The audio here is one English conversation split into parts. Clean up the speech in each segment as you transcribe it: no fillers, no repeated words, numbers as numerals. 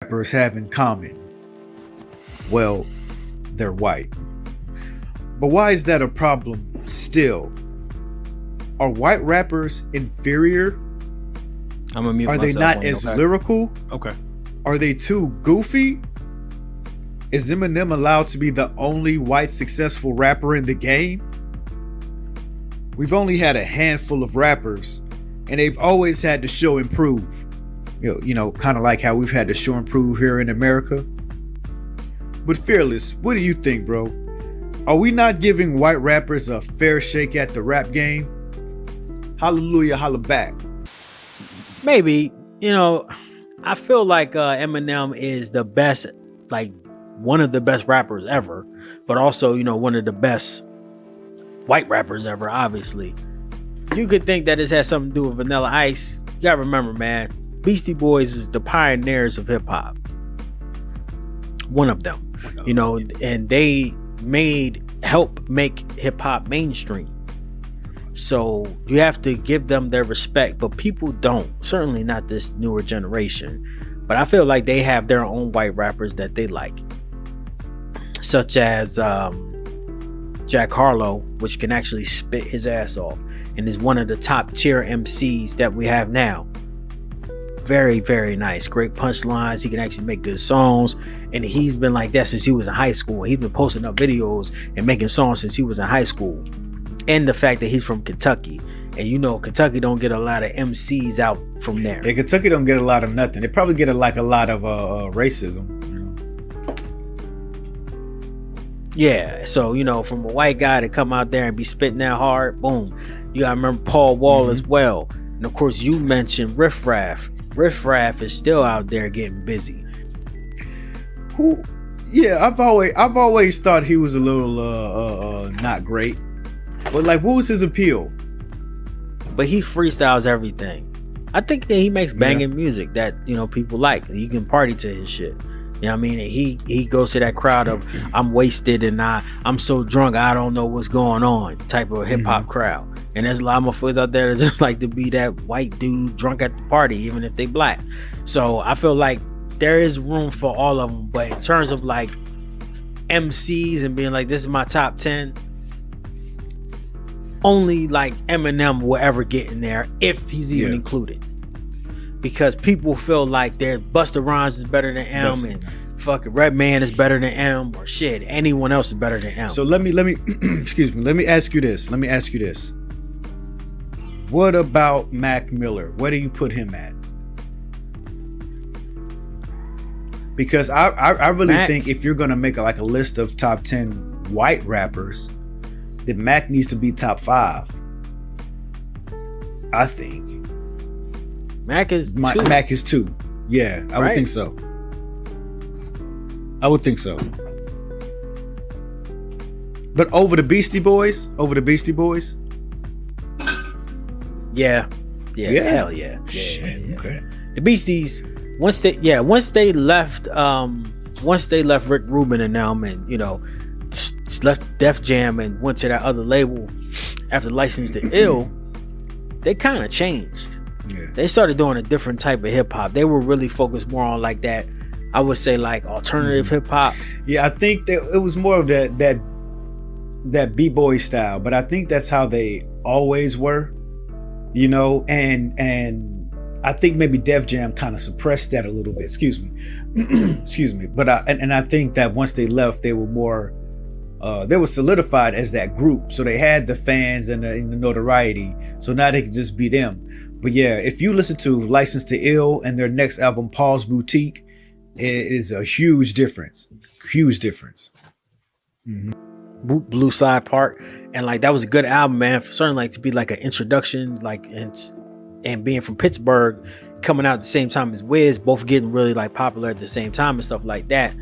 rappers have in common? Well, they're white. But why is that a problem still? Are white rappers inferior? I'm gonna mute Are they myself not on you, as okay? lyrical? Okay. Are they too goofy? Is Eminem allowed to be the only white successful rapper in the game? We've only had a handful of rappers, and they've always had to show improve. Kind of like how we've had to show improve here in America. But Fearless, what do you think, bro? Are we not giving white rappers a fair shake at the rap game? Hallelujah, holla back. Maybe, I feel like Eminem is the best, like one of the best rappers ever, but also, one of the best white rappers ever, obviously. You could think that this has something to do with Vanilla Ice. You gotta remember, man, Beastie Boys is the pioneers of hip hop. One of them, and they help make hip hop mainstream. So you have to give them their respect, but people don't. Certainly not this newer generation. But I feel like they have their own white rappers that they like, such as Jack Harlow, which can actually spit his ass off and is one of the top tier MCs that we have now. Very, very nice. Great punchlines. He can actually make good songs. And he's been like that since he was in high school. He's been posting up videos and making songs since he was in high school. And the fact that he's from Kentucky. And Kentucky don't get a lot of MCs out from there. Yeah, Kentucky don't get a lot of nothing. They probably get a lot of racism. Yeah, so from a white guy to come out there and be spitting that hard, boom. You gotta remember Paul Wall as well. And of course you mentioned Riff Raff. Riff Raff is still out there getting busy. Who? Yeah, I've always thought he was a little not great. But like, what was his appeal? But he freestyles everything. I think that he makes banging music that people like. You can party to his shit. You know what I mean? He goes to that crowd of I'm wasted and I'm so drunk I don't know what's going on type of hip hop crowd. And there's a lot of motherfuckers out there that just like to be that white dude drunk at the party, even if they black. So I feel like there is room for all of them. But in terms of like MCs and being like, this is my top 10, only like Eminem will ever get in there if he's even included. Because people feel like their Busta Rhymes is better than M and fucking Redman is better than M, or shit, anyone else is better than M. So let me excuse me, let me ask you this. What about Mac Miller? Where do you put him at? Because I really think if you're gonna make a list of top 10 white rappers, then Mac needs to be top 5. I think. Mac is 2. Mac is 2. Yeah, I would think so. But over the Beastie Boys? Yeah. Hell yeah. Shit, okay. The Beasties, once they left Rick Rubin and them, and left Def Jam and went to that other label after License to Ill, they kind of changed. Yeah. They started doing a different type of hip hop. They were really focused more on like that, I would say, like alternative hip hop. Yeah, I think that it was more of that b-boy style, but I think that's how they always were, and I think maybe Def Jam kind of suppressed that a little bit. Excuse me. But I think that once they left, they were more they were solidified as that group, so they had the fans and the notoriety, so now they can just be them. But yeah, if you listen to License to Ill and their next album, Paul's Boutique, it is a huge difference. Blue Side Park, and like that was a good album, man. Certainly, like to be like an introduction, like and being from Pittsburgh, coming out at the same time as Wiz, both getting really like popular at the same time and stuff like that.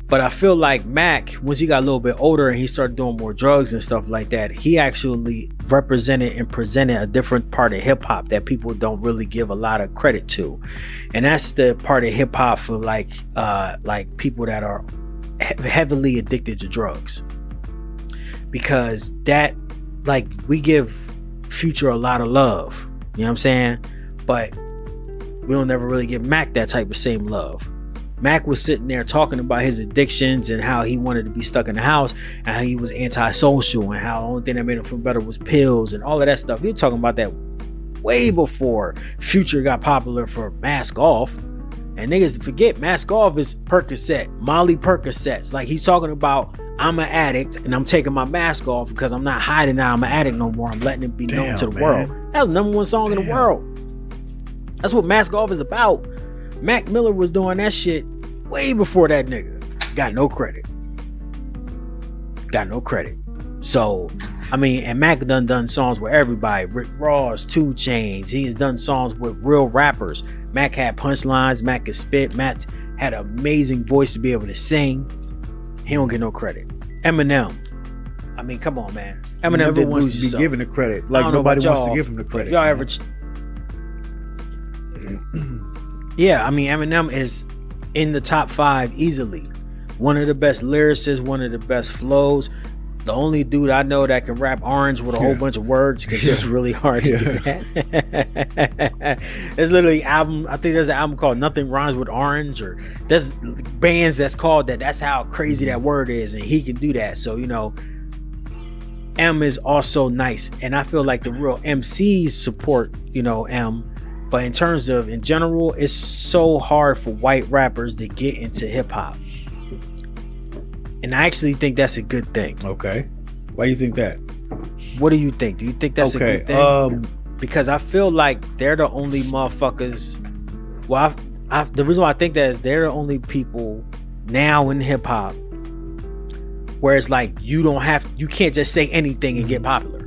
But I feel like Mac, once he got a little bit older and he started doing more drugs and stuff like that, he actually represented and presented a different part of hip hop that people don't really give a lot of credit to. And that's the part of hip hop for like people that are heavily addicted to drugs. Because that, like, we give Future a lot of love, you know what I'm saying? But we don't never really give Mac that type of same love. Mac was sitting there talking about his addictions and how he wanted to be stuck in the house and how he was antisocial and how the only thing that made him feel better was pills and all of that stuff. He was talking about that way before Future got popular for Mask Off. And niggas forget Mask Off is Percocet, Molly Percocets. Like, he's talking about, I'm an addict and I'm taking my mask off because I'm not hiding out. I'm an addict no more. I'm letting it be known to the world. That was the number one song in the world. That's what Mask Off is about. Mac Miller was doing that shit way before that nigga. Got no credit. So, I mean, and Mac done songs with everybody. Rick Ross, 2 Chainz. He has done songs with real rappers. Mac had punchlines. Mac could spit. Mac had an amazing voice to be able to sing. He don't get no credit. Eminem. I mean, come on, man. Eminem never wants to be given the credit. Like, nobody wants to give him the credit. If y'all ever... Yeah, I mean, Eminem is in the top 5 easily. One of the best lyricists, one of the best flows. The only dude I know that can rap orange with a whole bunch of words, because it's really hard to do that. There's literally album, I think there's an album called Nothing Rhymes with Orange, or there's bands that's called that. That's how crazy that word is, and he can do that. So, you know, M is also nice, and I feel like the real MCs support, you know, M. But in terms of, in general, it's so hard for white rappers to get into hip hop. And I actually think that's a good thing. Okay. Why do you think that? What do you think? Do you think that's a good thing? Because I feel like they're the only motherfuckers. Well, the reason why I think that is they're the only people now in hip hop where it's like you can't just say anything and get popular.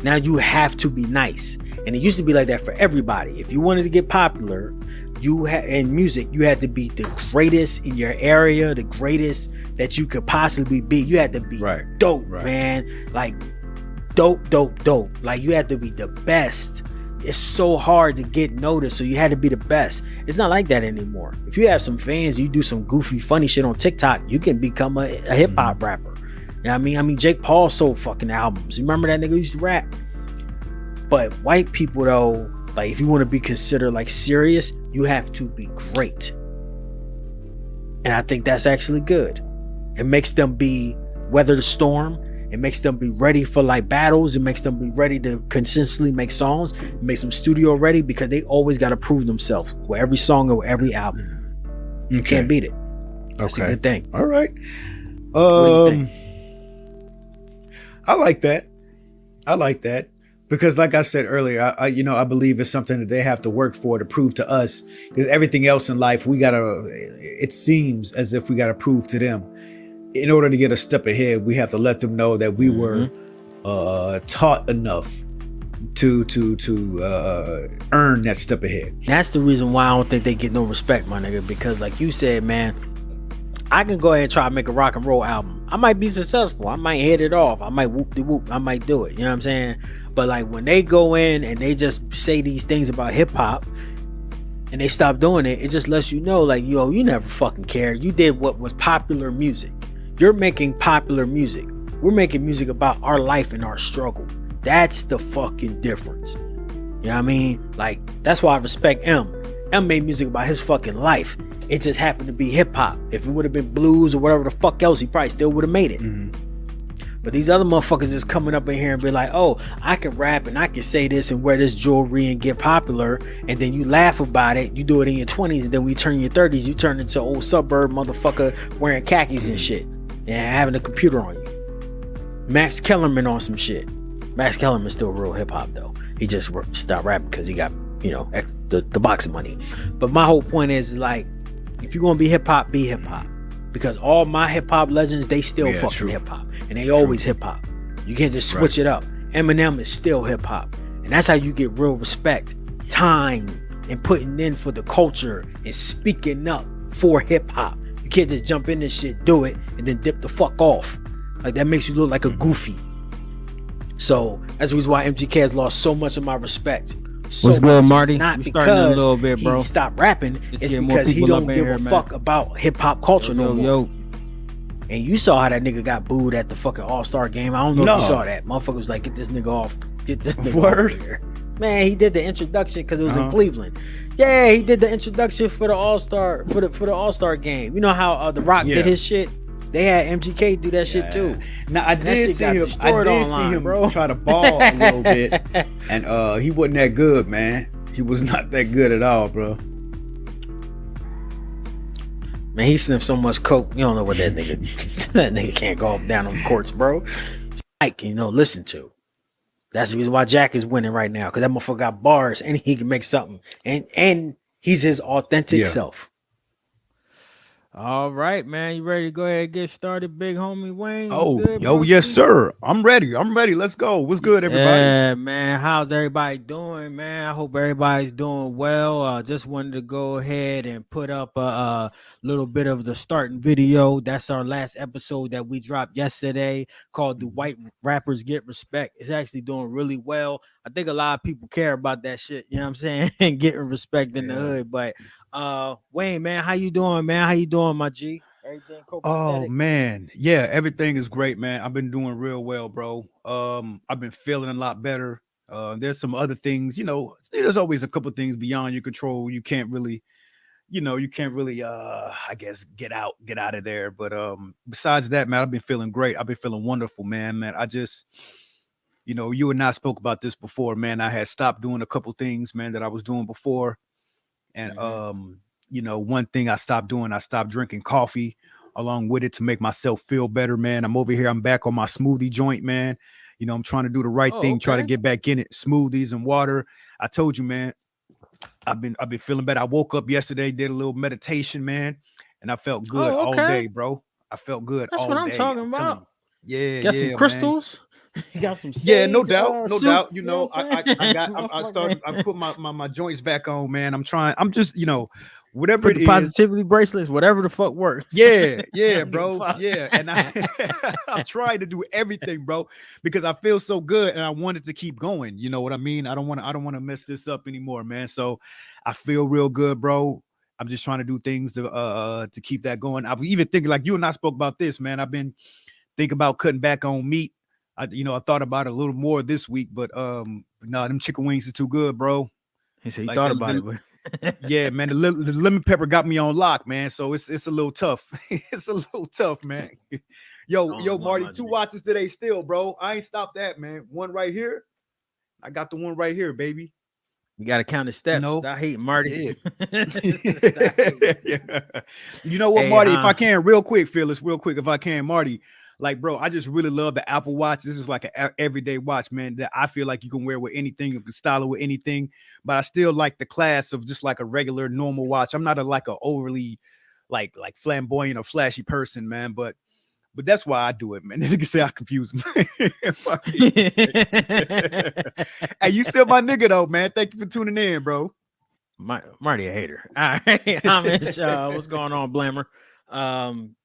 Now you have to be nice. And it used to be like that for everybody. If you wanted to get popular, in music, you had to be the greatest in your area, the greatest that you could possibly be. You had to be dope, man. Like dope. Like you had to be the best. It's so hard to get noticed, so you had to be the best. It's not like that anymore. If you have some fans, you do some goofy, funny shit on TikTok, you can become a hip hop rapper. You know what I mean? Jake Paul sold fucking albums. You remember that nigga who used to rap? But white people, though, like if you want to be considered like serious, you have to be great. And I think that's actually good. It makes them weather the storm. It makes them be ready for like battles. It makes them be ready to consistently make songs. It makes them studio ready, because they always got to prove themselves with every song or every album. You can't beat it. That's a good thing. All right. What do you think? I like that. Because like I said earlier, I believe it's something that they have to work for to prove to us, because everything else in life, it seems as if we got to prove to them. In order to get a step ahead, we have to let them know that we were taught enough to earn that step ahead. That's the reason why I don't think they get no respect, my nigga, because like you said, man, I can go ahead and try to make a rock and roll album. I might be successful. I might hit it off. I might whoop-de-whoop. I might do it. You know what I'm saying? But like when they go in and they just say these things about hip hop and they stop doing it, it just lets you know, like, yo, you never fucking cared. You did what was popular music. You're making popular music. We're making music about our life and our struggle. That's the fucking difference. You know what I mean? Like, that's why I respect M. M made music about his fucking life. It just happened to be hip hop. If it would have been blues or whatever the fuck else, he probably still would have made it. But these other motherfuckers is coming up in here and be like, oh, I can rap and I can say this and wear this jewelry and get popular. And then you laugh about it. You do it in your 20s. And then when you turn your 30s, you turn into old suburb motherfucker wearing khakis and shit. And having a computer on you. Max Kellerman on some shit. Max Kellerman's still real hip hop though. He just stopped rapping because he got, the boxing money. But my whole point is, like, if you're going to be hip hop, be hip hop. Because all my hip hop legends, they still fucking hip hop. And they always hip hop. You can't just switch it up. Eminem is still hip hop. And that's how you get real respect, time, and putting in for the culture and speaking up for hip hop. You can't just jump in this shit, do it, and then dip the fuck off. Like, that makes you look like a goofy. So that's the reason why MGK has lost so much of my respect. What's good, Marty? It's not we starting a because little bit, bro. he stopped rapping. Just it's get more because he people don't up in give here, a man. fuck about hip hop culture no more. Yo. And you saw how that nigga got booed at the fucking All-Star game. I don't know if you saw that. Motherfucker was like, get this nigga off. Get this nigga off here. Man, he did the introduction because it was in Uh-huh. Cleveland. Yeah, he did the introduction for the All Star for the All Star game. You know how The Rock did Yeah. his shit. They had MGK do that shit Yeah. too, Now and that shit got I destroyed did see online, him bro. try to ball a little bit, and he wasn't that good, man. He was not that good at all, bro. Man, he sniffed so much coke. You don't know what that nigga. That nigga can't go up down on courts, bro. Like listen to. That's the reason why Jack is winning right now because that motherfucker got bars and he can make something, and he's his authentic Yeah. self. All right, man. You ready to go ahead and get started, big homie Wayne? You Oh, good, yo, yes, broski? sir. I'm ready. I'm ready. Let's go. What's good, everybody? Yeah, man. How's everybody doing, man? I hope everybody's doing well. Just wanted to go ahead and put up a little bit of the starting video. That's our last episode that we dropped yesterday called "Do Mhm. White Rappers Get Respect?" It's actually doing really well. I think a lot of people care about that shit. You know what I'm saying? And getting respect in the Yeah. hood. But Wayne, man, how you doing, man? How you doing, my G? Everything Oh copacetic? man, yeah, everything is great, man. I've been doing real well, bro. I've been feeling a lot better. There's some other things, there's always a couple things beyond your control. You can't really, you can't really, I guess, get out of there. But besides that, man, I've been feeling great. I've been feeling wonderful, man. I just, you and I spoke about this before, man. I had stopped doing a couple things, man, that I was doing before. And Mm-hmm. one thing I stopped drinking coffee along with it to make myself feel better, man. I'm over here, I'm back on my smoothie joint, man. I'm trying to do the right Oh, thing, try to okay. get back in it. Smoothies and water. I told you, man, I've been feeling better. I woke up yesterday, did a little meditation, man, and I felt good Oh, all okay. day, bro. I felt good That's what all I'm day. talking I'm telling about. you. Yeah, Got some yeah, man. crystals. You got some Yeah, no sage doubt, no soup. doubt. You know what I'm I saying? got I Motherfucker. started I put my joints back on, man. I'm just, whatever Put it the is. positivity bracelets, whatever the fuck works. Yeah, I yeah, don't give a bro. fuck. Yeah. And I'm trying to do everything, bro, because I feel so good and I wanted to keep going. You know what I mean? I don't want to mess this up anymore, man. So I feel real good, bro. I'm just trying to do things to keep that going. I was even thinking, like, you and I spoke about this, man. I've been thinking about cutting back on meat. I thought about it a little more this week, but no, them chicken wings is too good, bro. He said he Like thought about it, but yeah, man, the lemon pepper got me on lock, man. So it's a little tough. It's a little tough, man. only Yo, one, Marty, my two G. watches today still, bro. I ain't stopped that, man. One right here. I got the one right here, baby. You got to count the You steps. know, Stop hating, Marty. yeah. Stop hating. Yeah. You know what, Hey, Marty? If I can, real quick, Fearless, real quick, if I can, Marty, like, bro, I just really love the Apple Watch. This is like an everyday watch, man, that I feel like you can wear with anything, you can style it with anything. But I still like the class of just like a regular, normal watch. I'm not a overly like flamboyant or flashy person, man. But that's why I do it, man. They can say I confuse them. Hey, you still my nigga though, man. Thank you for tuning in, bro. Marty a hater. All right, homage. What's going on, Blamer? Um,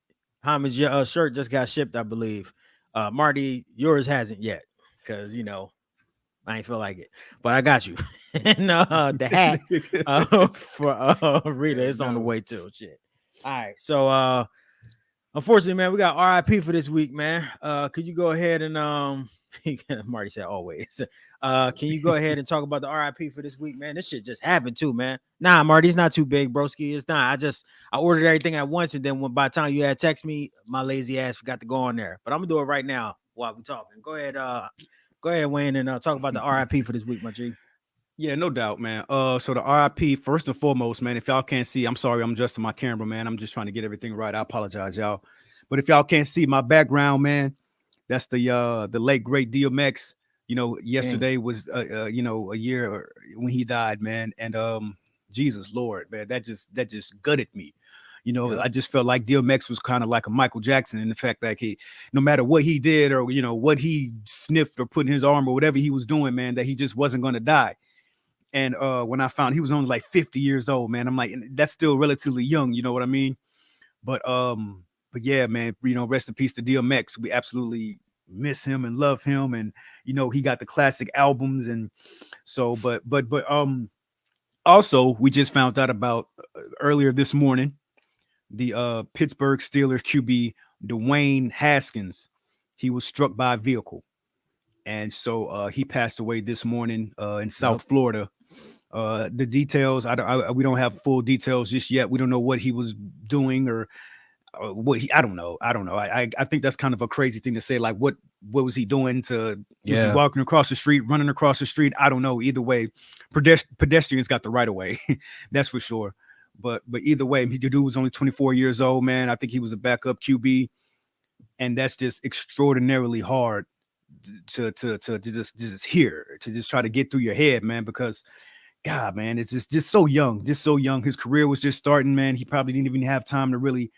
homage. Your shirt just got shipped, I believe. Marty, yours hasn't yet, because I ain't feel like it, but I got you. And the hat for Rita Yeah, is on the no. way too. Shit. All right, so unfortunately, man, we got RIP for this week, man. Could you go ahead and Marty said always. Can you go ahead and talk about the RIP for this week, man? This shit just happened too, man. Nah, Marty, it's not too big, broski. It's not. I ordered everything at once, and then by the time you had text me, my lazy ass forgot to go on there. But I'm gonna do it right now while we talking. Go ahead, Wayne, and talk about the RIP for this week, my G. Yeah, no doubt, man. So the RIP, first and foremost, man. If y'all can't see, I'm sorry, I'm adjusting my camera, man. I'm just trying to get everything right. I apologize, y'all. But if y'all can't see my background, man, that's the late great DMX. King. Yesterday was a year when he died, man. And Jesus Lord, man, that just gutted me. Yep. I just felt like DMX was kind of like a Michael Jackson in the fact that no matter what he did or what he sniffed or put in his arm or whatever he was doing, man, that he just wasn't going to die. And when I found he was only like 50 years old, man, I'm like, that's still relatively young, you know what I mean? But yeah, man, rest in peace to DMX. We absolutely miss him and love him. And he got the classic albums. And so, but also we just found out about earlier this morning, the Pittsburgh Steelers QB Dwayne Haskins. He was struck by a vehicle. and so he passed away this morning in Yep. South Florida. The details, we don't have full details just yet. We don't know what he was doing or what he. I don't know. I think that's kind of a crazy thing to say. Like, what was he doing? Was he Yeah. walking across the street, running across the street? I don't know. Either way, pedestrians got the right of way. That's for sure. But either way, the dude was only 24 years old, man. I think he was a backup QB, and that's just extraordinarily hard to just hear, to just try to get through your head, man, because God, man, it's just so young, just so young. His career was just starting, man. He probably didn't even have time to really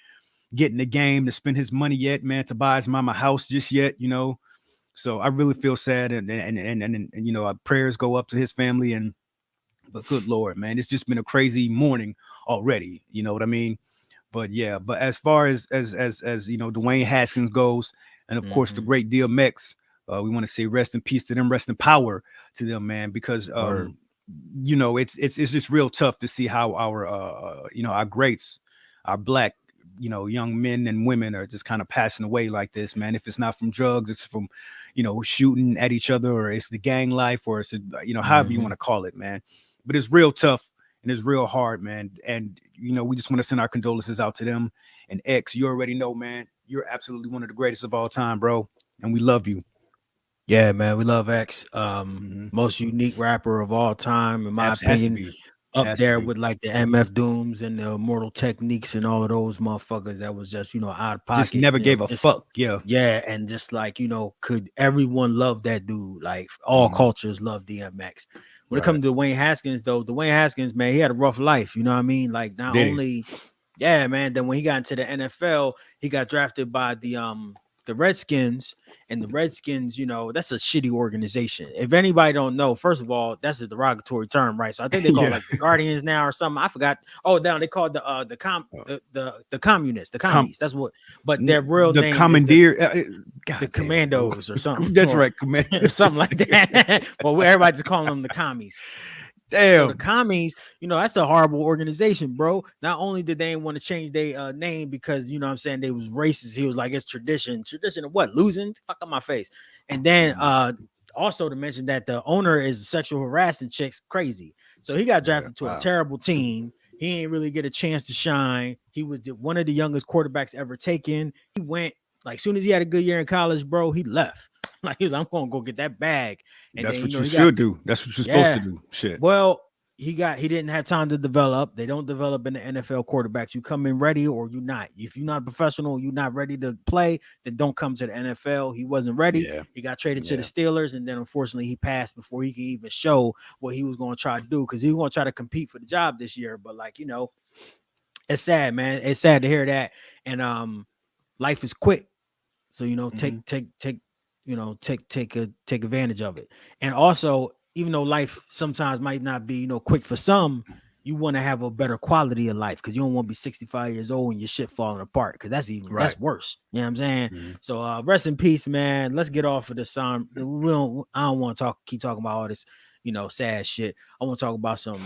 get in the game, to spend his money yet, man, to buy his mama house just yet, you know. So I really feel sad, and you know, our prayers go up to his family, and but good Lord, man, it's just been a crazy morning already. You know what I mean? But yeah, but as far as you know, Dwayne Haskins goes, and of course the Mhm. great DMX, we want to say rest in peace to them, rest in power to them, man, because Word. you know, it's just real tough to see how our you know, our greats, our black, you know, young men and women are just kind of passing away like this, man. If it's not from drugs, it's from, you know, shooting at each other, or it's the gang life, or it's, you know, however you want Mhm. to call it, man. But it's real tough and it's real hard, man. And you know, we just want to send our condolences out to them. And X, you already know, man, you're absolutely one of the greatest of all time, bro, and we love you. Yeah, man, we love X. Mm-hmm. Most unique rapper of all time, in my Has to opinion. be, Up has to there be. with like the MF Dooms and the Immortal Techniques and all of those motherfuckers that was just, out of Just pocket, never gave a just fuck. Yeah. yeah, and just like, could everyone love that dude? Like all Mm-hmm. cultures love DMX. When it Right. comes to Dwayne Haskins, though, Dwayne Haskins, man, he had a rough life, you know what I mean? Like not Did he? only, yeah, man, then when he got into the NFL, he got drafted by the Redskins, and the Redskins, that's a shitty organization. If anybody don't know, first of all, that's a derogatory term, right? So I think they call it Yeah. like the Guardians now or something. I forgot. Oh, down they called the communists, the Com- commies. That's what. But their real the name is the commandeer. the God damn it, bro. commandos or something, That's or right, command. something like that. Well, everybody just calling them the commies. So the Damn. commies, that's a horrible organization, bro. Not only did they want to change their name because what I'm saying, they was racist. He was like, it's tradition. Tradition of what? Losing? Fuck up my face. And then also to mention that the owner is sexual harassing chicks crazy. So he got Yeah. drafted to a Wow. terrible team. He ain't really get a chance to shine. He was one of the youngest quarterbacks ever taken. He went like soon as he had a good year in college, bro, he left. Like he was, I'm gonna go get that bag. And That's then what you he got should do. That's what you're supposed to yeah. do. Shit. Well, he didn't have time to develop. They don't develop in the NFL quarterbacks. You come in ready or you not. If you're not a professional, you're not ready to play, then don't come to the NFL. He wasn't ready. Yeah. He got traded to the Yeah. Steelers, and then unfortunately he passed before he could even show what he was going to try to do, because he was going to try to compete for the job this year. But it's sad, man. It's sad to hear that. And life is quick. So Mm-hmm. take advantage of it. And also, even though life sometimes might not be quick for some, you want to have a better quality of life, because you don't want to be 65 years old and your shit falling apart, because Right. that's worse. You know what I'm saying? Mm-hmm. So rest in peace, man. Let's get off of this. I don't want to keep talking about all this sad shit. I want to talk about some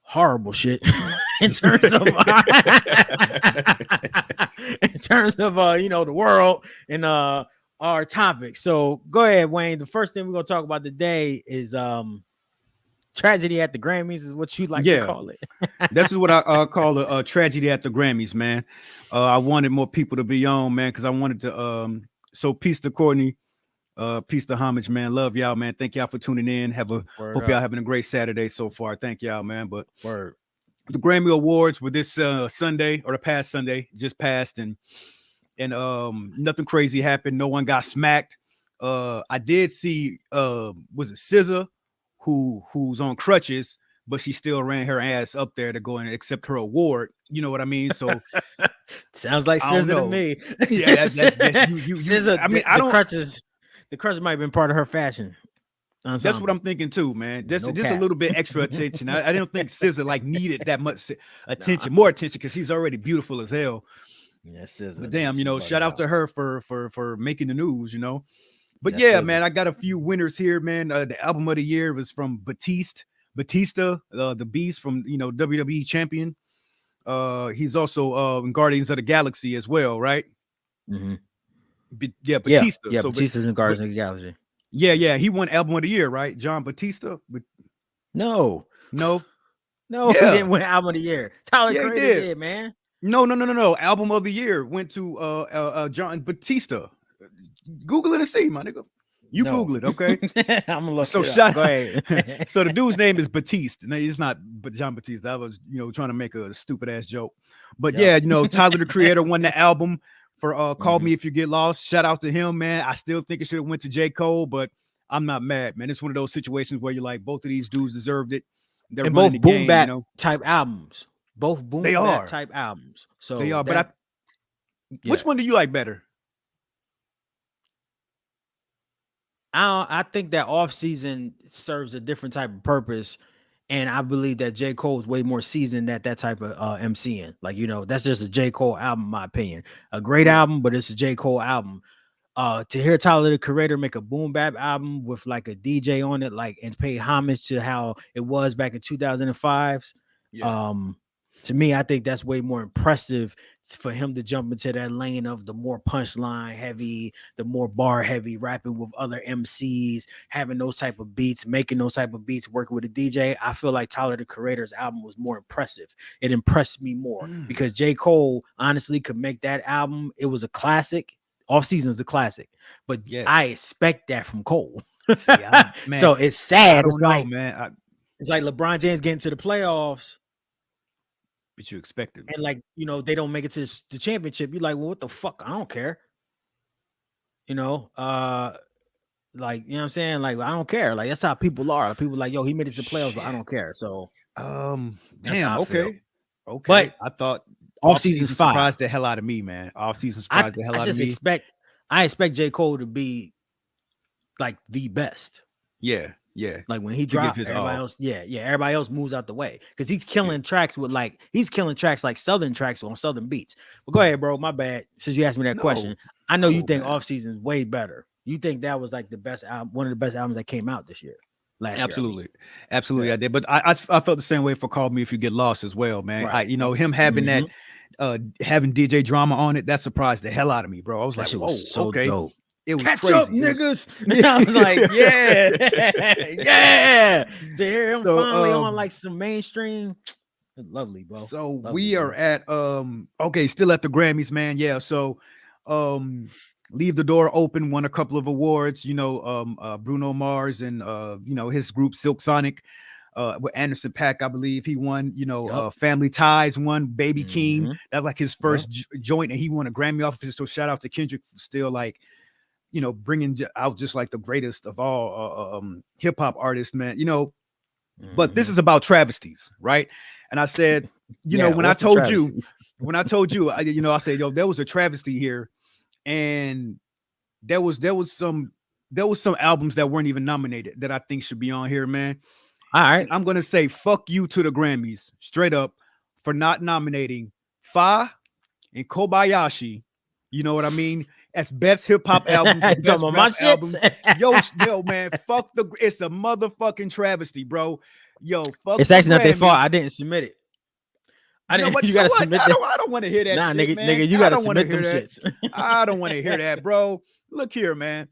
horrible shit in terms of in terms of the world and our topic. So go ahead, Wayne. The first thing we're gonna talk about today is tragedy at the Grammys, is what you like to Yeah. call it. This is what I call a tragedy at the Grammys, man. I wanted more people to be on, man, because I wanted to. So peace to Courtney, peace to Homage, man. Love y'all, man. Thank y'all for tuning in. Word Hope y'all up. having a great Saturday so far. Thank y'all, man. But Word. the Grammy Awards were this Sunday, or the past Sunday, just passed, and nothing crazy happened. No one got smacked. I did see was it SZA who's on crutches, but she still ran her ass up there to go and accept her award. You know what I mean? So Sounds like I don't SZA to know. me. Yeah, that's you. SZA, I mean, I the don't. crutches, might have been part of her fashion That's what ensemble. I'm thinking too, man. No Just a cap. little bit extra attention. I don't think SZA like needed that much Nah. attention, more attention, because she's already beautiful as hell. Yeah, SZA, But man, damn, she shout bugging out out. to her for making the news. But That's yeah, SZA. man, I got a few winners here, man. The album of the year was from Batista, the Beast from WWE champion. He's also in Guardians of the Galaxy as well, right? Mm-hmm. Yeah, Yeah, Batista. yeah. So, Batista's in but Guardians of the Galaxy. Yeah. He won album of the year, right? John Batista. But No, no, no, he yeah, didn't win album of the year. Tyler yeah, he Creator did. did, man. No. Album of the year went to John Batista. Google it and see, my nigga. You No, Google it, okay? I'm gonna look So it up. shout Go ahead. so the dude's name is Batiste. No, it's not but John Batiste. I was, trying to make a stupid ass joke. But Yep. yeah, Tyler the Creator won the album for Call Mhm. Me If You Get Lost. Shout out to him, man. I still think it should have went to J. Cole, but I'm not mad, man. It's one of those situations where you're like, both of these dudes deserved it. They're And running both the boom game, bap type albums. Both They boom bap are. type albums. They So are. But that which yeah. one do you like better? I think that off season serves a different type of purpose. And I believe that J. Cole is way more seasoned at that type of MCing. Like, that's just a J. Cole album, in my opinion. A great Yeah. album, but it's a J. Cole album. To hear Tyler the Creator make a boom bap album with like a DJ on it, like, and pay homage to how it was back in 2005s. Yeah. To me, I think that's way more impressive for him to jump into that lane of the more punchline heavy, the more bar heavy, rapping with other MCs, having those type of beats, making those type of beats, working with a DJ. I feel like Tyler the Creator's album was more impressive. It impressed me more because J. Cole honestly could make that album. It was a classic. Off season is a classic, but Yes. I expect that from Cole. See, man, So it's sad. I It's don't know, like man. it's like LeBron James getting to the playoffs But you expected. and like they don't make it to the championship. You're like, well, what the fuck? I don't care. Like what I'm saying. Like I don't care. Like that's how people are. People like, yo, he made it to the playoffs, but I don't care. So that's Damn. how I feel. Okay. But I thought off off season season's fire. surprised the hell out of me, man. Off season surprised the hell out of me. I expect J. Cole to be like the best. Yeah. Like when he To give dropped, his everybody all. else, everybody else moves out the way because he's killing tracks with he's killing tracks like Southern tracks on Southern beats. But go ahead, bro. My bad. Since you asked me that question, I know you think Off Season is way better. You think that was like the best album, one of the best albums that came out this year, last year. Absolutely, Yeah. I did. But I felt the same way for Call Me If You Get Lost as well, man. Right. Him having that, having DJ drama on it, that surprised the hell out of me, bro. I was That like, shit whoa, was so okay. dope. It was Catch crazy. up, niggas. I was like, yeah. To hear him finally on like some mainstream, lovely, bro. So lovely, we are at still at the Grammys, man. Yeah. So Leave the Door Open won a couple of awards, Bruno Mars and his group Silk Sonic. With Anderson .Paak, I believe he won. Family Ties won. Baby Keem, that's like his first joint, and he won a Grammy off of it. So shout out to Kendrick for still like, bringing out just like the greatest of all hip hop artists, man. But this is about travesties, right? And I said, when I told you, I said, yo, there was a travesty here, and there was some albums that weren't even nominated that I think should be on here, man. All right. And I'm gonna say fuck you to the Grammys straight up for not nominating Fa and Kobayashi. You know what I mean? As best hip hop albums, best rap albums. Yo, man, it's a motherfucking travesty, bro. Yo, fuck. It's actually not their fault. I didn't submit it. You gotta submit. I don't want to hear that. Nah, shit, nigga, you gotta submit them shits. I don't want to hear that, bro. Look here, man.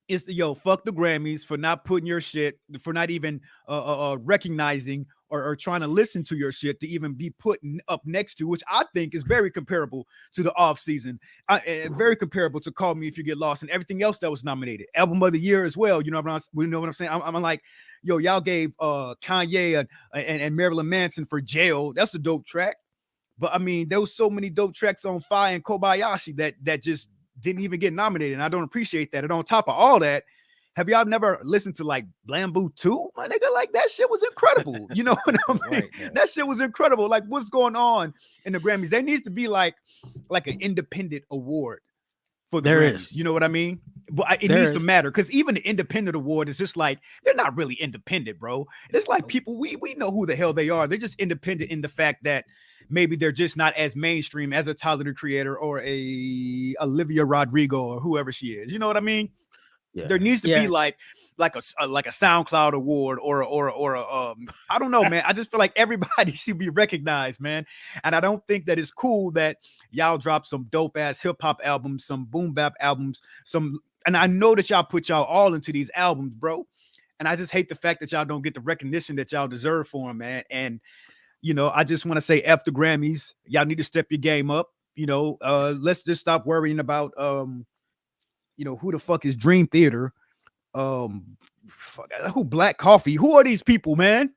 It's fuck the Grammys for not putting your shit, for not even recognizing or trying to listen to your shit to even be put up next to, which I think is very comparable to the off season. Very comparable to Call Me If You Get Lost and everything else that was nominated. Album of the year as well. You know what I'm saying? I'm like, yo, y'all gave Kanye and Marilyn Manson for Jail. That's a dope track. But I mean, there was so many dope tracks on Fire and Kobayashi that just didn't even get nominated, and I don't appreciate that. And on top of all that, have y'all never listened to like Bamboo 2? My nigga, like that shit was incredible. You know what I mean? Right, that shit was incredible. Like, what's going on in the Grammys? There needs to be like an independent award for the Grammys. You know what I mean? But it needs to matter, because even the independent award is just like, they're not really independent, bro. It's like people, we know who the hell they are. They're just independent in the fact that maybe they're just not as mainstream as a Tyler the Creator or a Olivia Rodrigo or whoever she is. You know what I mean? Yeah. There needs to be like a SoundCloud award or I don't know, man. I just feel like everybody should be recognized, man. And I don't think that it's cool that y'all drop some dope ass hip hop albums, some boom bap albums, some and I know that y'all put y'all all into these albums, bro. And I just hate the fact that y'all don't get the recognition that y'all deserve for them, man. And I just want to say F the Grammys. Y'all need to step your game up. Let's just stop worrying about who the fuck is Dream Theater. Who Black Coffee? Who are these people, man?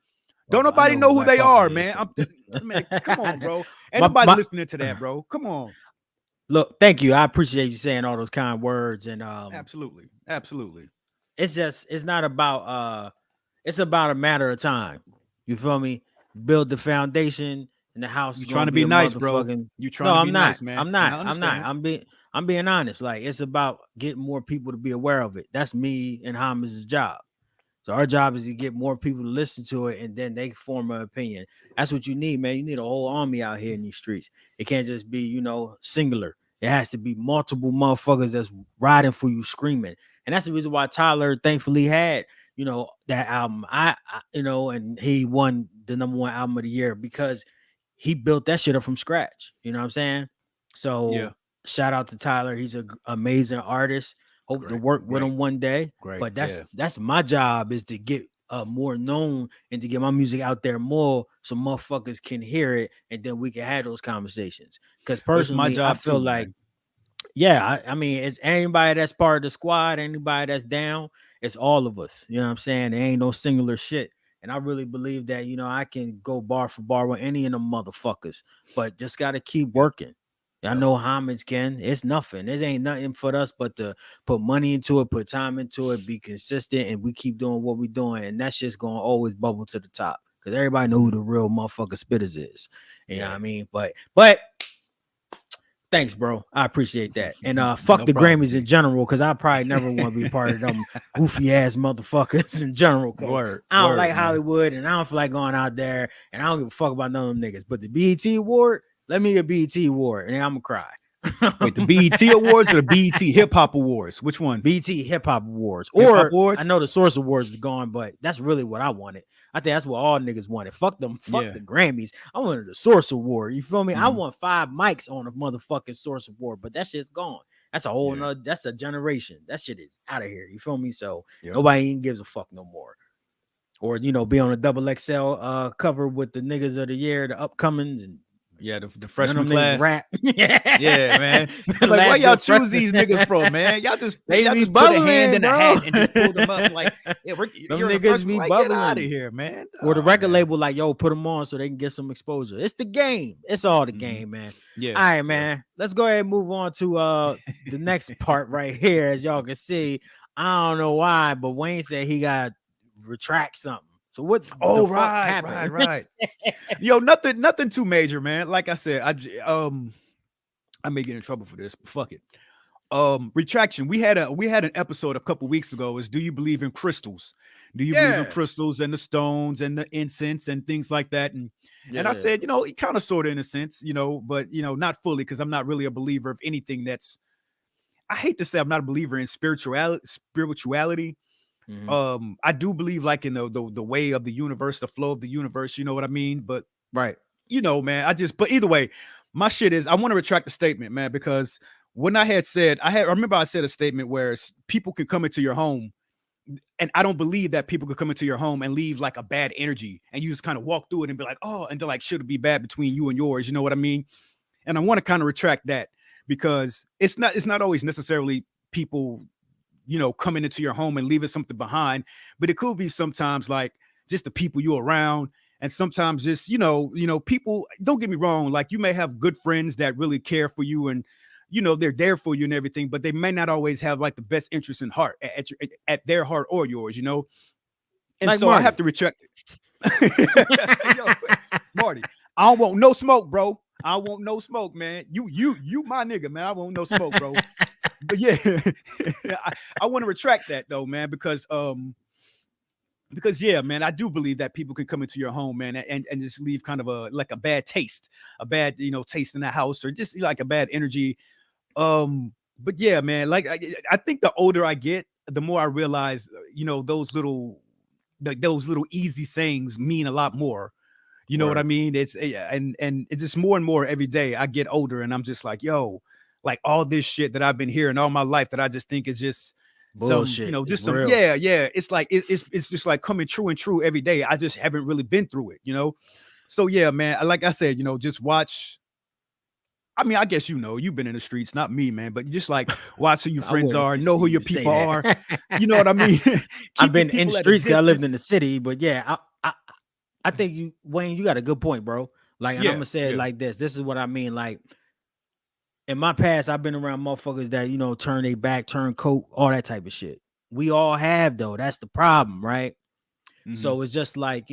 Don't nobody know who they are, man. Man, come on, bro. Ain't nobody listening to that, bro. Come on. Look, thank you. I appreciate you saying all those kind words. And absolutely. It's not about it's about a matter of time. You feel me? Build the foundation and the house. You trying to be nice, bro. You trying to be nice, man. I'm not. I'm being honest. Like, it's about getting more people to be aware of it. That's me and Hamid's job. So our job is to get more people to listen to it, and then they form an opinion. That's what you need, man. You need a whole army out here in these streets. It can't just be, singular. It has to be multiple motherfuckers that's riding for you, screaming. And that's the reason why Tyler thankfully had, that album. And he won the #1 album of the year because he built that shit up from scratch. You know what I'm saying? So yeah. Shout out to Tyler. He's an amazing artist. Hope to work with him one day. But that's my job, is to get more known and to get my music out there more, so motherfuckers can hear it, and then we can have those conversations. Because personally, I feel like, I mean, it's anybody that's part of the squad, anybody that's down, it's all of us. You know what I'm saying? There ain't no singular shit. And I really believe that, I can go bar for bar with any of them motherfuckers, but just got to keep working. I know Homage can. It's nothing. It ain't nothing for us but to put money into it, put time into it, be consistent, and we keep doing what we're doing. And that shit's going to always bubble to the top, because everybody know who the real motherfucker spitters is. You know what I mean? But thanks, bro. I appreciate that. And fuck the Grammys in general, because I probably never want to be part of them goofy ass motherfuckers in general. I don't like Hollywood, and I don't feel like going out there, and I don't give a fuck about none of them niggas. But the BET Award, let me get BET Award, and I'm gonna cry. Wait, the BET Awards or the BET Hip Hop Awards? Which one? BET Hip Hop Awards. Awards? I know the Source Awards is gone, but that's really what I wanted. I think that's what all niggas wanted. Fuck them. Fuck the Grammys. I wanted the Source Award. You feel me? I want 5 mics on a motherfucking Source Award, but that shit's gone. That's a whole nother, that's a generation. That shit is out of here. You feel me? So nobody even gives a fuck no more. Or, be on a XXL cover with the niggas of the year, the upcomings, and the freshman class. Rap. Yeah, man. Like, why y'all choose these niggas from, man? Y'all just put a hand in the hat and just pull them up. Like, them niggas be bubbling. Get out of here, man. Or the record label, like, yo, put them on so they can get some exposure. It's the game. It's all the game, man. Yeah. All right, man. Let's go ahead and move on to the next part right here. As y'all can see, I don't know why, but Wayne said he got to retract something. So what? Oh, right. Yo, nothing too major, man. Like I said, I may get in trouble for this, but fuck it. Retraction. We had an episode a couple weeks ago. Is, do you believe in crystals? Do you believe in crystals and the stones and the incense and things like that? And I said, it kind of sort of in a sense, but not fully, because I'm not really a believer of anything that's. I hate to say I'm not a believer in spirituality. Mm-hmm. I do believe, like, in the way of the universe, the flow of the universe, you know what I mean? But man, but either way, my shit is, I want to retract the statement, man, because when I remember I said a statement where people can come into your home, and I don't believe that people could come into your home and leave like a bad energy, and you just kind of walk through it and be like, oh, and they're like, should it be bad between you and yours? You know what I mean? And I want to kind of retract that, because it's not always necessarily people coming into your home and leaving something behind, but it could be sometimes like just the people you're around, and sometimes just people. Don't get me wrong, like, you may have good friends that really care for you, and they're there for you and everything, but they may not always have like the best interest in heart at their heart or yours, and like so Marty. I have to retract it. Yo, Marty, I don't want no smoke, bro. I want no smoke, man. You my nigga, man. I want no smoke, bro. But yeah, I want to retract that though, man, because yeah, man, I do believe that people can come into your home, man, and just leave kind of a bad taste, taste in the house, or just like a bad energy. But yeah, man, like I think the older I get, the more I realize, those little easy sayings mean a lot more. You know what I mean? It's and it's just more and more every day I get older, and I'm just like, yo, like all this shit that I've been hearing all my life that I just think is just some, Bullshit. It's just some, real. yeah. It's like it's just like coming true and true every day. I just haven't really been through it. So yeah, man. Like I said, just watch. I mean, I guess you've been in the streets, not me, man, but just like watch who your I friends are, wouldn't know say who your you say people are. that. You know what I mean? I've Keep your been in people at a streets because I lived distance. in the city, but yeah, I think Wayne, you got a good point, bro. Like, and I'm Yeah, gonna say it yeah. like this. This is what I mean. Like, in my past, I've been around motherfuckers that turn their back, turn coat, all that type of shit. We all have though. That's the problem, right? Mhm. So it's just like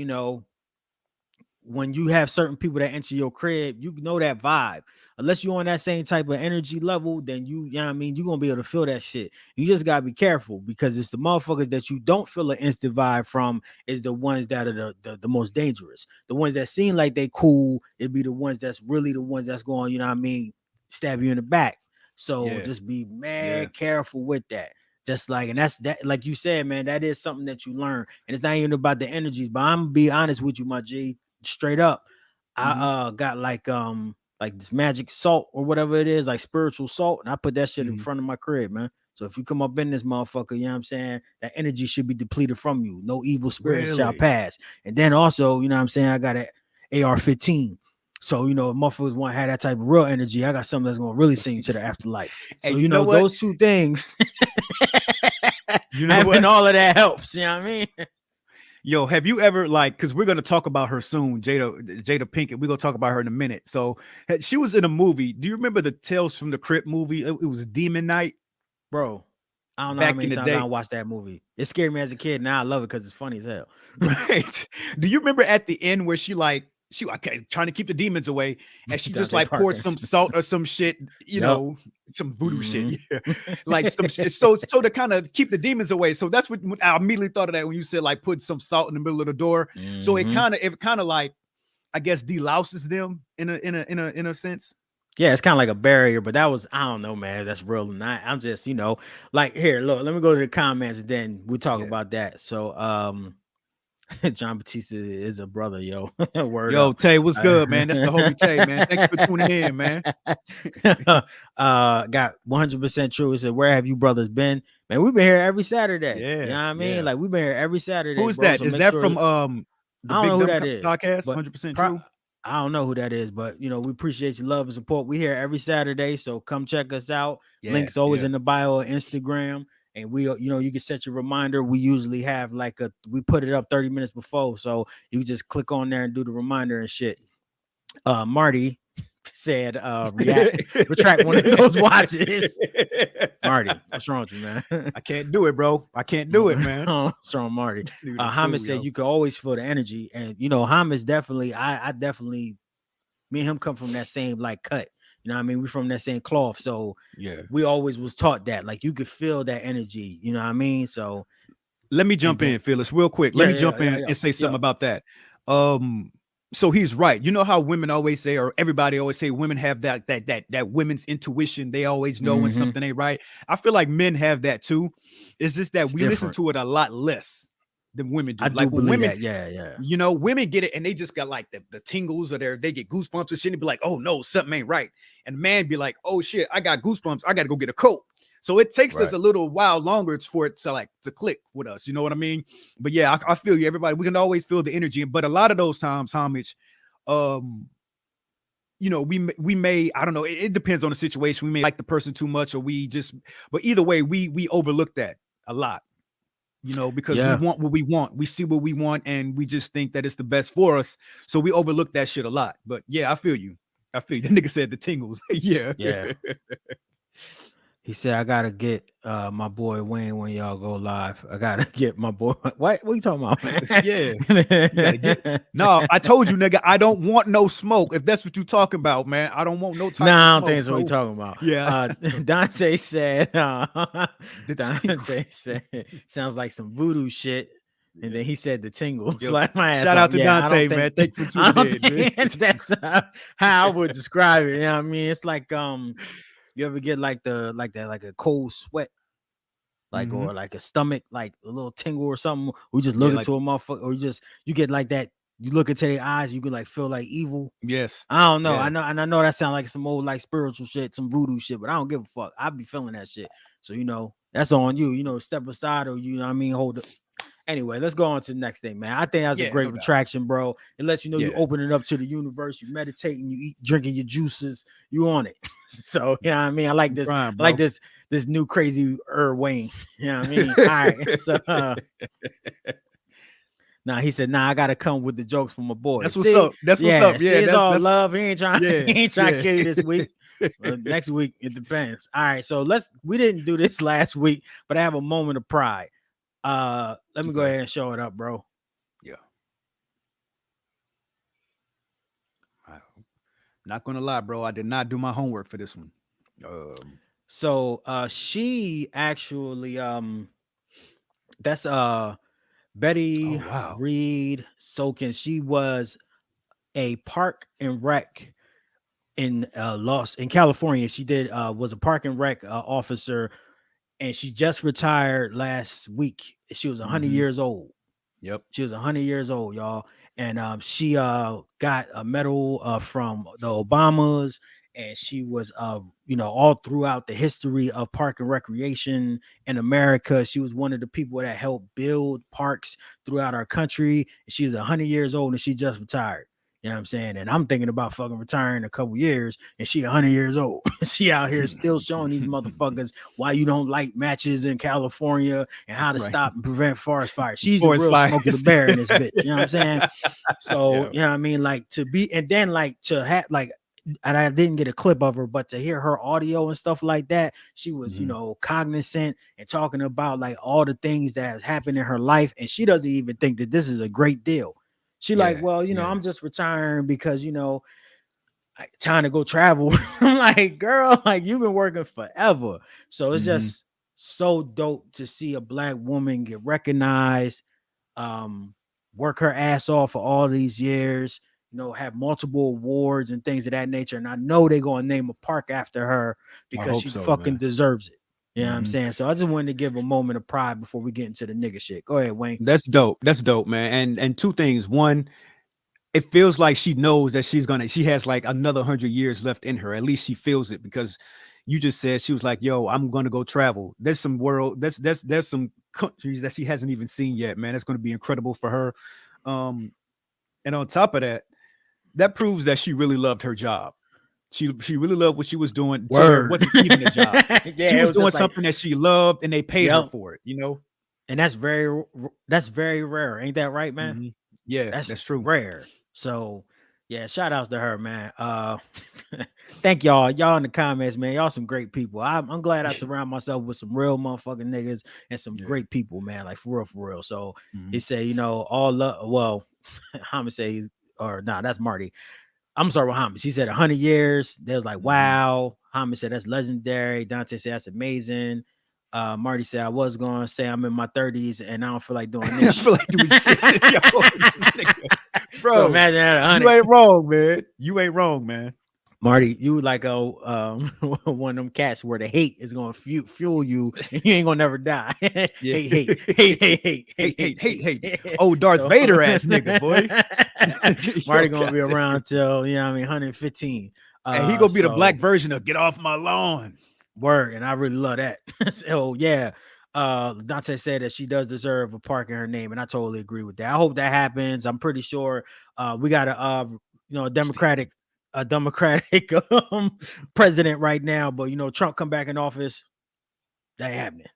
when you have certain people that enter your crib, you know that vibe. Unless you're on that same type of energy level, then you know what I mean, you're gonna be able to feel that shit. You just gotta be careful because it's the motherfuckers that you don't feel an instant vibe from is the ones that are the most dangerous. The ones that seem like they cool, it'd be the ones that's really the ones that's going, you know what I mean, stab you in the back. So Yeah, just be yeah. mad careful with that. Just like, and that's that, like you said, man, that is something that you learn. And it's not even about the energies, but I'm gonna be honest with you, my G, straight up. I Mhm. got like this magic salt or whatever it is, like spiritual salt, and I put that shit in Mhm. front of my crib, man. So if you come up in this motherfucker, you know what I'm saying, that energy should be depleted from you. No evil spirits shall Really? pass. And then also, you know what I'm saying, I got an AR-15. So, if motherfuckers want to have that type of real energy, I got something that's gonna really send you to the afterlife. Hey, So, you know what? those two things, You know having what? all of that helps, you know what I mean? Yo, have you ever because we're gonna talk about her soon, Jada Pinkett. We're gonna talk about her in a minute. So she was in a movie. Do you remember the Tales from the Crypt movie? It was Demon Night Bro, I don't know how back many in the times I day. watched that movie. It scared me as a kid. Now I love it because it's funny as hell. Right. Do you remember at the end where she okay, trying to keep the demons away, and she just Dante like poured some Parkins. salt or some shit, Yep. some voodoo shit, Hmm. yeah, like some shit. So to kind of keep the demons away. So that's what I immediately thought of that when you said like put some salt in the middle of the door. So Hmm. it kind of like I guess delouses them in a sense. Yeah, it's kind of like a barrier, but that was, I don't know, man. If that's real or not. I'm just, like, here, look, let me go to the comments and then we talk Yeah. about that. So, John Batista is a brother, yo. Word Yo, up. Tay, what's good, man? That's the homie Tay, man. Thank you for tuning in, man. Got 100% true. It said, "Where have you brothers been?" Man, we've been here every Saturday. You know Yeah, what I mean? yeah. Like, we've been here every Saturday, Who is bro. that? So Is make that sure. from the I don't Big know who Dumb that is, Podcast? but 100% true. I don't know who that is, but we appreciate your love and support. We here every Saturday, so come check us out. Yeah, Links always yeah. in the bio of Instagram, and we, you can set your reminder. We usually have we put it up 30 minutes before, so you just click on there and do the reminder and shit. Marty said, retract one of those watches. Marty, what's wrong with you, man? I can't do it, bro. I can't do it, man. What's wrong, Marty? Dude, a Hamed fool, said yo. you can always feel the energy, and Hamid's definitely, I definitely, me and him come from that same like cut. You know what I mean? We from that same cloth, so Yeah. we always was taught that like you could feel that energy. You know what I mean? So Let me and jump then in, Phyllis, real quick. Let yeah, me yeah, jump yeah, in yeah, and say yeah. something about that. So he's right. You know how women always say, or everybody always say, women have that women's intuition. They always know when Mm-hmm. something ain't right. I feel like men have that too. It's just that It's we listen different. to it a lot less than women I do. do Like when believe women, that. Yeah, yeah. women get it and they just got like the tingles or they get goosebumps and shit and be like, oh no, something ain't right. And man be like, oh shit, I got goosebumps. I got to go get a coat. So it takes us Right. a little while longer for it to click with us. You know what I mean? But yeah, I feel you. Everybody, we can always feel the energy. But a lot of those times, homage, um, we may, I don't know, it depends on the situation. We may like the person too much, or but either way, we overlook that a lot. Because we Yeah. want what we want, we see what we want, and we just think that it's the best for us. So we overlook that shit a lot. But yeah, I feel you. I feel you. The nigga said the tingles. Yeah. Yeah. He said, I gotta get my boy Wayne when y'all go live. I gotta get my boy. What are you talking about, Yeah. You gotta get. man? No, I told you, nigga, I don't want no smoke. If that's what you talking about, man, I don't want no type of Nah, I don't think smoke, that's what we're bro. talking about. Yeah. Dante said, The Dante tingles. said, sounds like some voodoo shit. And then he said the tingle. Yo, Slap my ass shout off. out to Yeah, Dante, man. Thank you for I tuning don't in, man. think that's how I would describe it. You know what I mean? It's like you ever get like like a cold sweat, like Mhm. or like a stomach, like a little tingle or something. We just Yeah, look like into a motherfucker, or you get like that. you look into their eyes, you can like feel like evil. Yes. I don't know. Yeah. I know that sounds like some old like spiritual shit, some voodoo shit, but I don't give a fuck. I be feeling that shit. So that's on you. Step aside, or you know what I mean, hold it. Anyway, let's go on to the next thing, man. I think that's a great no doubt. retraction, bro. It lets you know you Yeah. open it up to the universe, you meditating, you eat, drinking your juices, you on it. So you know what I mean. I like this. Trying, I like this new crazy Wayne. You know what I mean. All right. So nah, he said, nah, I gotta come with the jokes from my boy. That's what's up. That's what's up. Yeah, it's all that's love. He ain't trying. Yeah, He ain't trying to yeah. kill you this week. Next week it depends. All right, so we didn't do this last week, but I have a moment of pride. Let me go ahead and show it up, bro. Yeah. Not gonna lie, bro. I did not do my homework for this one. So she actually that's Betty Reed Sokin. She was a park and rec in California. She was a park and rec officer, and she just retired last week. She was 100 years old. Yep. She was 100 years old, y'all. And she got a medal from the Obamas, and she was all throughout the history of park and recreation in America. She was one of the people that helped build parks throughout our country. She's 100 years old, and she just retired. You know what I'm saying? And I'm thinking about fucking retiring in a couple years, and she 100 years old. She out here still showing these motherfuckers why you don't light matches in California and how to stop and prevent forest fires. She's the real Smokey the Bear in this bitch. You know what I'm saying? So, you know what I mean? Like to be, and then like to have like, and I didn't get a clip of her, but to hear her audio and stuff like that, she was, cognizant and talking about like all the things that has happened in her life. And she doesn't even think that this is a great deal. She like, well, I'm just retiring because, trying to go travel. I'm like, girl, like you've been working forever. So it's just so dope to see a Black woman get recognized, work her ass off for all these years, have multiple awards and things of that nature. And I know they're going to name a park after her because she fucking deserves it. You know what I'm saying? So I just wanted to give a moment of pride before we get into the nigga shit. Go ahead, Wayne. That's dope. That's dope, man. And two things. One, it feels like she knows that she has like another 100 years left in her. At least she feels it, because you just said she was like, yo, I'm going to go travel. There's some there's some countries that she hasn't even seen yet, man. That's going to be incredible for her. And on top of that, that proves that she really loved her job. She really loved what she was doing. It wasn't even a job. She was doing something that she loved, and they paid her for it, And that's very rare. Ain't that right, man? Yeah, that's true. Rare. So yeah, shout outs to her, man. Thank y'all in the comments, man. Y'all some great people. I'm glad I surround myself with some real motherfucking niggas and some great people, man. Like for real. So he said, all love. Well, Hamid say, or nah, that's Marty. I'm sorry, Hamid. She said 100 years. They was like, wow. Hamid said that's legendary. Dante said that's amazing. Marty said I was going to say I'm in my 30s and I don't feel like doing this. I feel like doing shit. Bro, so imagine that 100. You ain't wrong, man. You ain't wrong, man. Marty, you like one of them cats where the hate is gonna fuel you, and you ain't gonna never die. Hate. Oh, Darth Vader ass nigga, boy. Marty gonna be around till 115. And he gonna be the black version of "Get Off My Lawn." Word, and I really love that. So yeah. Dante said that she does deserve a park in her name, and I totally agree with that. I hope that happens. I'm pretty sure we got a Democratic president right now, but Trump come back in office, that ain't happening.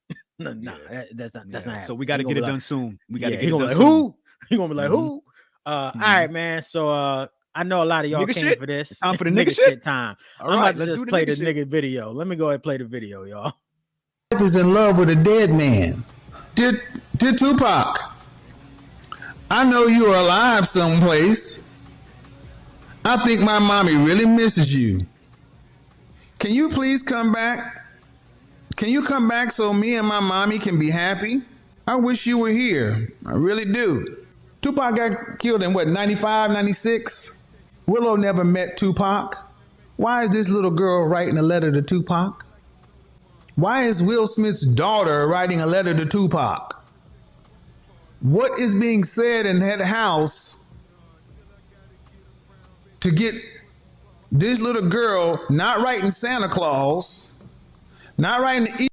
That's not happening. So we got to get it done soon. We got to get it done soon. Who? He gonna be like who? All right, man. So I know a lot of y'all nigga came shit. for this. It's time for the nigga shit time. All I'm right, about to just play the nigga video. Let me go ahead and play the video, y'all. Is in love with a dead man. Dear Tupac, I know you are alive someplace. I think my mommy really misses you. Can you please come back? Can you come back so me and my mommy can be happy? I wish you were here. I really do. Tupac got killed in 95, 96? Willow never met Tupac. Why is this little girl writing a letter to Tupac? Why is Will Smith's daughter writing a letter to Tupac? What is being said in that house to get this little girl not writing Santa Claus, not writing the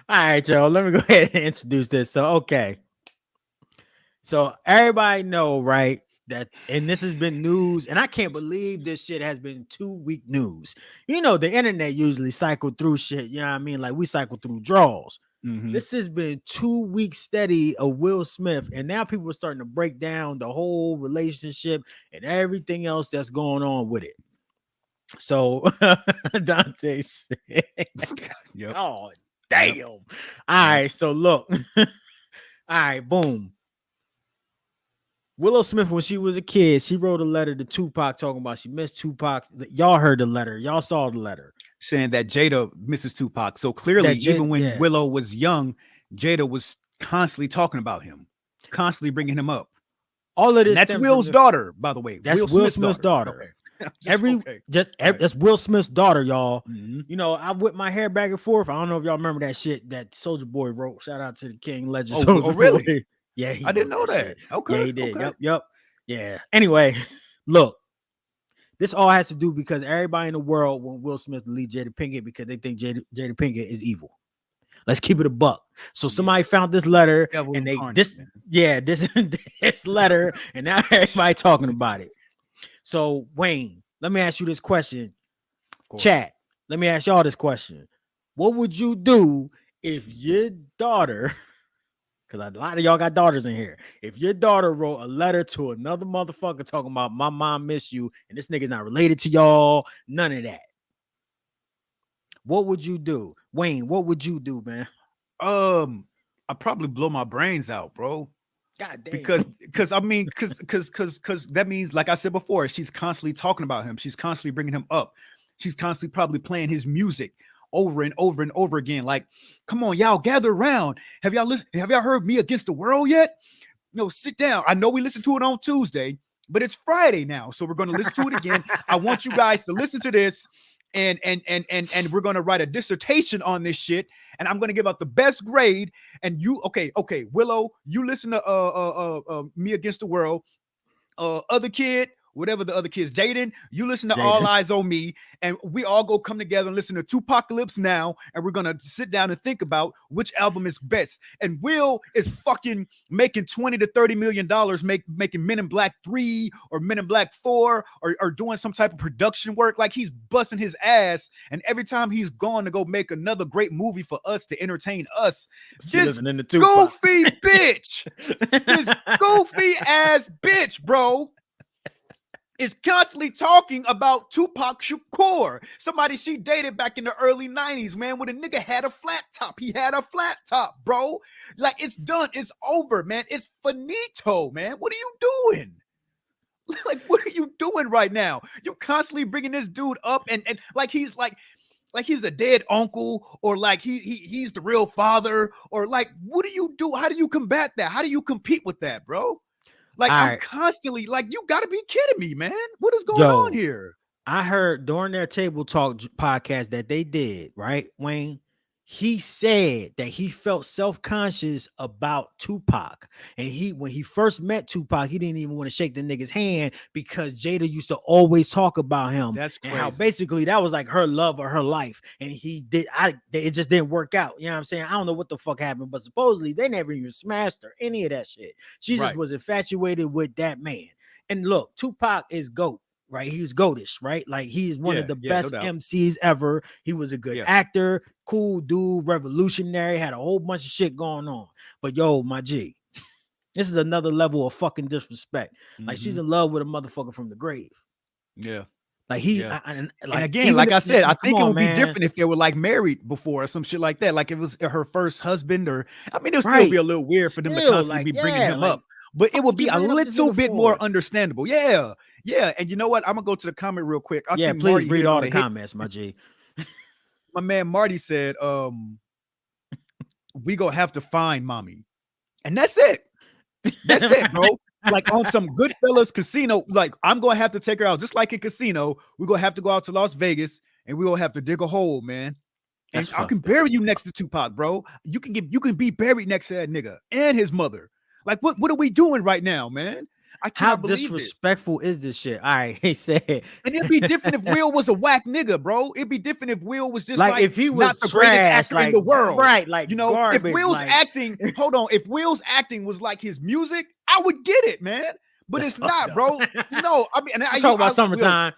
All right, Joe. Let me go ahead and introduce this. So, okay. So everybody know, right? That and this has been news, and I can't believe this shit has been 2-week news. You know, the internet usually cycle through shit. You know what I mean? Like we cycle through draws. Mhm. This has been 2 weeks steady of Will Smith, and now people are starting to break down the whole relationship and everything else that's going on with it. So Dante said, Yep. "Oh damn!" All right, so look, all right, boom. Willow Smith, when she was a kid, she wrote a letter to Tupac talking about she missed Tupac. Y'all heard the letter. Y'all saw the letter. Saying that Jada misses Tupac. So clearly, even when yeah. Willow was young, Jada was constantly talking about him, constantly bringing him up. All of this. And that's Will's daughter, by the way. That's Will Smith's daughter. Okay. That's Will Smith's daughter, y'all. Mhm. You know, I whip my hair back and forth. I don't know if y'all remember that shit that Soldier Boy wrote. Shout out to the King Legend. Oh, really? Boy. Yeah, I didn't know that. Shit. Okay. Yeah, he did. Okay. Yep. Yeah. Anyway, look, this all has to do because everybody in the world want Will Smith to leave Jada Pinkett because they think Jada Pinkett is evil. Let's keep it a buck. So somebody found this letter and this letter, and now everybody talking about it. So Wayne, let me ask you this question. Chat, let me ask y'all this question. What would you do if your daughter, because a lot of y'all got daughters in here, if your daughter wrote a letter to another motherfucker talking about my mom miss you and this nigga's not related to y'all, none of that. What would you do? Wayne, what would you do, man? I'd probably blow my brains out, bro. God damn. Because I mean, because that means, like I said before, she's constantly talking about him. She's constantly bringing him up. She's constantly probably playing his music over and over and over again. Like, come on, y'all, gather around. Have y'all heard Me Against the World yet? No, sit down. I know we listened to it on Tuesday, but it's Friday now, so we're going to listen to it again. I want you guys to listen to this. And we're gonna write a dissertation on this shit, and I'm gonna give out the best grade. And you, okay, Willow, you listen to Me Against the World. Other kid, whatever the other kid's, Jaden, you listen to All Eyes on Me, and we all go come together and listen to Tupacalypse Now, and we're gonna sit down and think about which album is best. And Will is fucking making $20 to $30 million, making Men in Black 3 or Men in Black 4 or doing some type of production work. Like, he's busting his ass, and every time he's gone to go make another great movie for us to entertain us, this goofy bitch, this goofy ass bitch, bro, is constantly talking about Tupac Shakur, somebody she dated back in the early 90s, man, when a nigga had a flat top. He had a flat top, bro. Like, it's done. It's over, man. It's finito, man. What are you doing? Like, what are you doing right now? You're constantly bringing this dude up and like he's a dead uncle, or like he's the real father, or like, what do you do? How do you combat that? How do you compete with that, bro? Like, I'm constantly like, you gotta be kidding me, man. What is going on here? I heard during their Table Talk podcast that they did, right, Wayne? He said that he felt self-conscious about Tupac. And when he first met Tupac, he didn't even want to shake the nigga's hand because Jada used to always talk about him. That's crazy. And how basically that was like her love of her life. And it just didn't work out. You know what I'm saying? I don't know what the fuck happened, but supposedly they never even smashed her, any of that shit. She just was infatuated with that man. And look, Tupac is GOAT. Right, he's goatish, right? Like, he's one of the best MCs ever. He was a good actor, cool dude, revolutionary, had a whole bunch of shit going on. But yo, my G, this is another level of fucking disrespect. Like, she's in love with a motherfucker from the grave. Yeah. Like, and again, like I said, I think it would be different if they were like married before or some shit like that. Like, it was her first husband, or I mean, it would still be a little weird for them to constantly be bringing him up. But it would be a little bit more understandable. Yeah. And you know what? I'm gonna go to the comment real quick. I think please read all the comments, my G. My man Marty said, we gonna have to find mommy. And that's it. That's it, bro. Like, on some Goodfellas Casino, like, I'm gonna have to take her out. Just like in Casino, we're gonna have to go out to Las Vegas and we're gonna have to dig a hole, man. And I can bury you next to Tupac, bro. You can be buried next to that nigga and his mother. Like, what are we doing right now, man? I How cannot believe it. disrespectful is this shit? All right, he said. And it'd be different if Will was a whack nigga, bro. It'd be different if Will was just Like if he was not the greatest trash, actor like in the world, right? Like you know, garbage, if Will's like, acting, hold on, if Will's acting was like his music, I would get it, man. But That's it's not, bro. No, I mean, and I talk about Will, Summertime.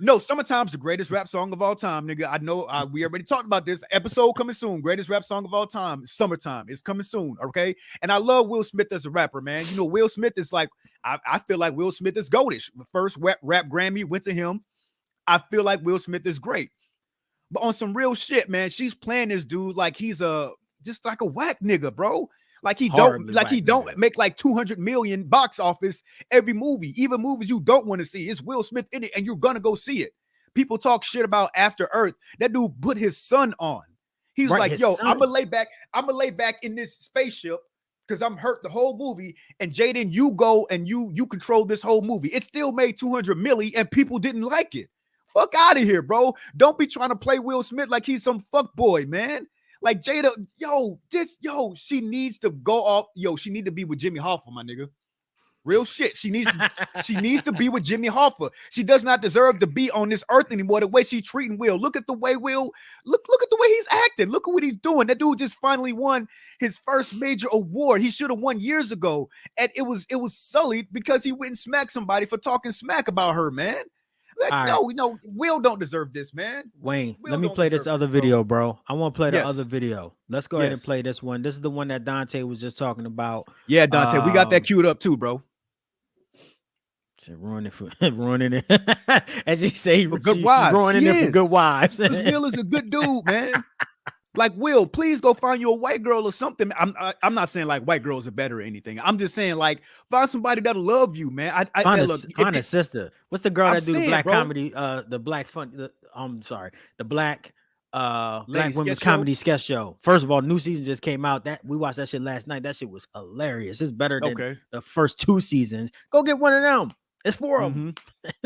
no, Summertime's the greatest rap song of all time, nigga. I know we already talked about this. Episode coming soon. Greatest rap song of all time. Summertime is coming soon, okay? And I love Will Smith as a rapper, man. You know, Will Smith is like, I feel like Will Smith is goldish. The first rap Grammy went to him. I feel like Will Smith is great. But on some real shit, man, she's playing this dude like he's just like a whack nigga, bro. Like he don't make like 200 million box office every movie, even movies you don't want to see. It's Will Smith in it, and you're gonna go see it. People talk shit about After Earth. That dude put his son on. He's like, yo, I'm gonna lay back in this spaceship because I'm hurt the whole movie. And Jaden, you go and you control this whole movie. It still made 200 milli, and people didn't like it. Fuck out of here, bro. Don't be trying to play Will Smith like he's some fuck boy, man. Like Jada, she needs to go off. She need to be with Jimmy Hoffa, my nigga. Real shit. She needs to be with Jimmy Hoffa. She does not deserve to be on this earth anymore. The way she's treating Will. Look at the way look at the way he's acting. Look at what he's doing. That dude just finally won his first major award. He should have won years ago. And it was sullied because he went and smacked somebody for talking smack about her, man. Like, no, Will don't deserve this, man. Wayne, let me play this other video, bro. I want to play the other video. Let's go ahead and play this one. This is the one that Dante was just talking about. Yeah, Dante, we got that queued up too, bro. Ruining it. As he say, good wives. Ruining it for good wives. Will is a good dude, man. Like, Will, please go find you a white girl or something. I'm not saying like white girls are better or anything. I'm just saying like find somebody that'll love you, man. Find a sister. What's the girl that do the black comedy? The black fun. The black women's comedy sketch show. First of all, new season just came out. That we watched that shit last night. That shit was hilarious. It's better than the first 2 seasons. Go get one of them. It's 4 of them.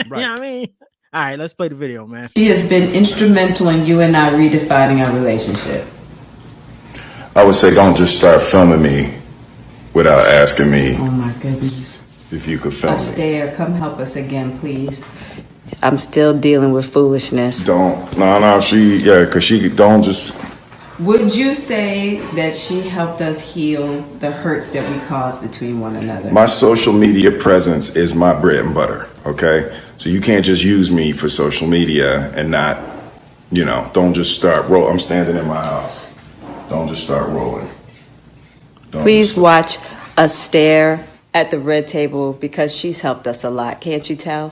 Right. You know what I mean? All right, let's play the video, man. She has been instrumental in you and I redefining our relationship. I would say don't just start filming me without asking me. Oh my goodness. If you could film me. Astaire, come help us again, please. I'm still dealing with foolishness. Because she don't just. Would you say that she helped us heal the hurts that we caused between one another? My social media presence is my bread and butter, okay? So you can't just use me for social media and not, don't just start roll. I'm standing in my house. Don't just start rolling. Please watch Astaire at the red table because she's helped us a lot. Can't you tell?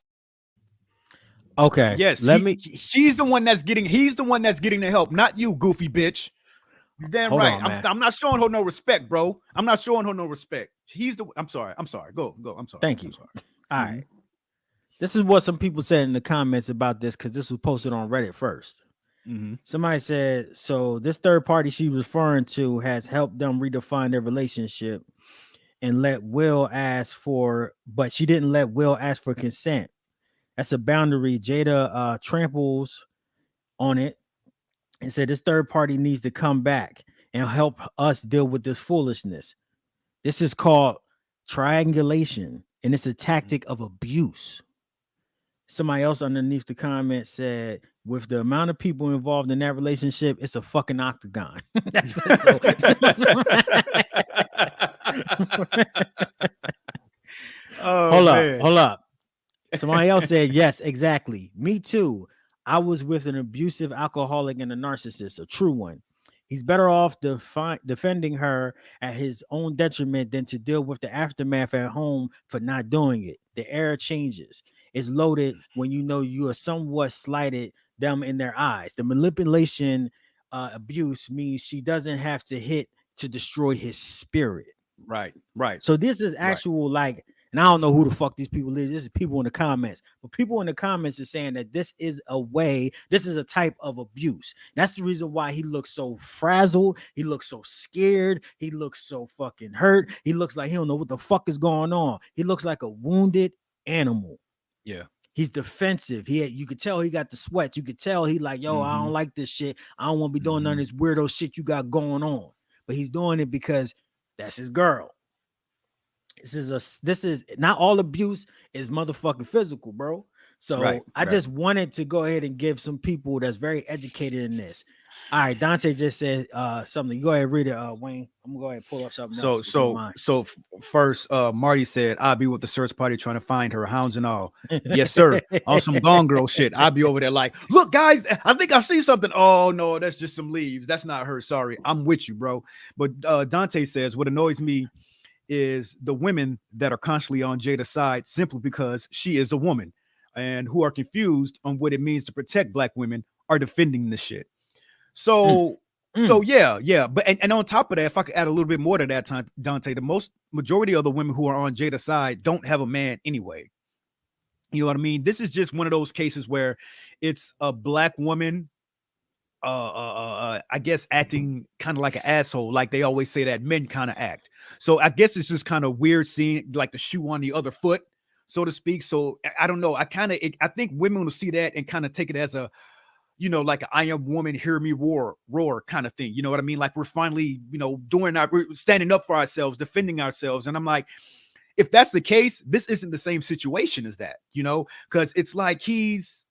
Okay. Yes. He's the one that's getting the help, not you, goofy bitch. You're damn Hold right. on, I'm not showing her no respect, bro. I'm not showing her no respect. I'm sorry. Go. I'm sorry. Thank you. All right. This is what some people said in the comments about this because this was posted on Reddit first. Somebody said, so this third party she was referring to has helped them redefine their relationship and but she didn't let Will ask for consent. That's a boundary. Jada tramples on it and said this third party needs to come back and help us deal with this foolishness. This is called triangulation, and it's a tactic of abuse. Somebody else underneath the comment said, with the amount of people involved in that relationship, it's a fucking octagon. That's Hold up. Somebody else said, yes, exactly. Me too. I was with an abusive alcoholic and a narcissist, a true one. He's better off defending her at his own detriment than to deal with the aftermath at home for not doing it. The air changes. It's loaded when you are somewhat slighted them in their eyes. The manipulation abuse means she doesn't have to hit to destroy his spirit. Right. So this is actual and I don't know who the fuck these people is. This is people in the comments. But people in the comments are saying that this is a type of abuse. That's the reason why he looks so frazzled. He looks so scared. He looks so fucking hurt. He looks like he don't know what the fuck is going on. He looks like a wounded animal. Yeah. He's defensive. You could tell he got the sweats. You could tell he like, yo, I don't like this shit. I don't want to be doing none of this weirdo shit you got going on. But he's doing it because that's his girl. this is not all abuse is motherfucking physical, bro. Right, So I right. just wanted to go ahead and give some people that's very educated in this. All right, Dante just said something. You go ahead and read it, Wayne. I'm gonna go ahead and pull up something So else if you don't so mind. so first, Marty said, "I'll be with the search party trying to find her, hounds and all." Yes, sir. On some Gone Girl shit. I'll be over there like, look, guys, I think I see something. Oh no, that's just some leaves. That's not her. Sorry, I'm with you, bro. But Dante says, what annoys me is the women that are constantly on Jada's side simply because she is a woman, and who are confused on what it means to protect black women are defending this shit. Mm, So, mm. yeah. But and on top of that, if I could add a little bit more to that time, Dante, the majority of the women who are on Jada's side don't have a man anyway. You know what I mean? This is just one of those cases where it's a black woman, I guess acting kind of like an asshole, like they always say that men kind of act. So I guess it's just kind of weird seeing like the shoe on the other foot, so to speak. So I don't know. I think women will see that and kind of take it as a, like a I am woman, hear me roar kind of thing. You know what I mean? Like we're finally, we're standing up for ourselves, defending ourselves. And I'm like, if that's the case, this isn't the same situation as that, because it's like he's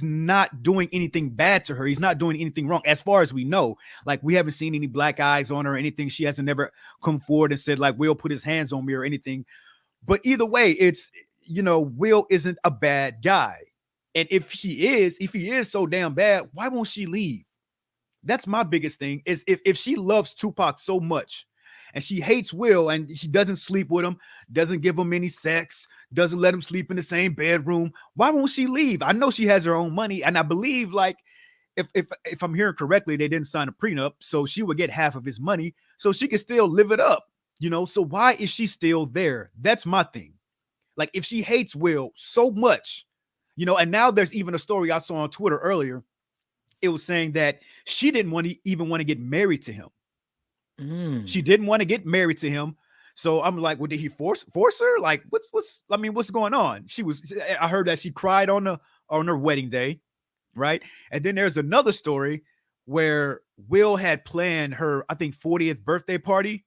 not doing anything bad to her. He's not doing anything wrong as far as we know. Like we haven't seen any black eyes on her or anything. She hasn't never come forward and said like Will put his hands on me or anything. But either way, it's, Will isn't a bad guy. And if he is so damn bad, why won't she leave? That's my biggest thing is if she loves Tupac so much and she hates Will and she doesn't sleep with him, doesn't give him any sex, doesn't let him sleep in the same bedroom, why won't she leave? I know she has her own money. And I believe like if I'm hearing correctly, they didn't sign a prenup. So she would get half of his money so she can still live it up, So why is she still there? That's my thing. Like if she hates Will so much, and now there's even a story I saw on Twitter earlier. It was saying that she didn't even want to get married to him. She didn't want to get married to him. So I'm like, well, did he force her? Like, what's going on? I heard that she cried on her wedding day, right? And then there's another story where Will had planned her, I think, 40th birthday party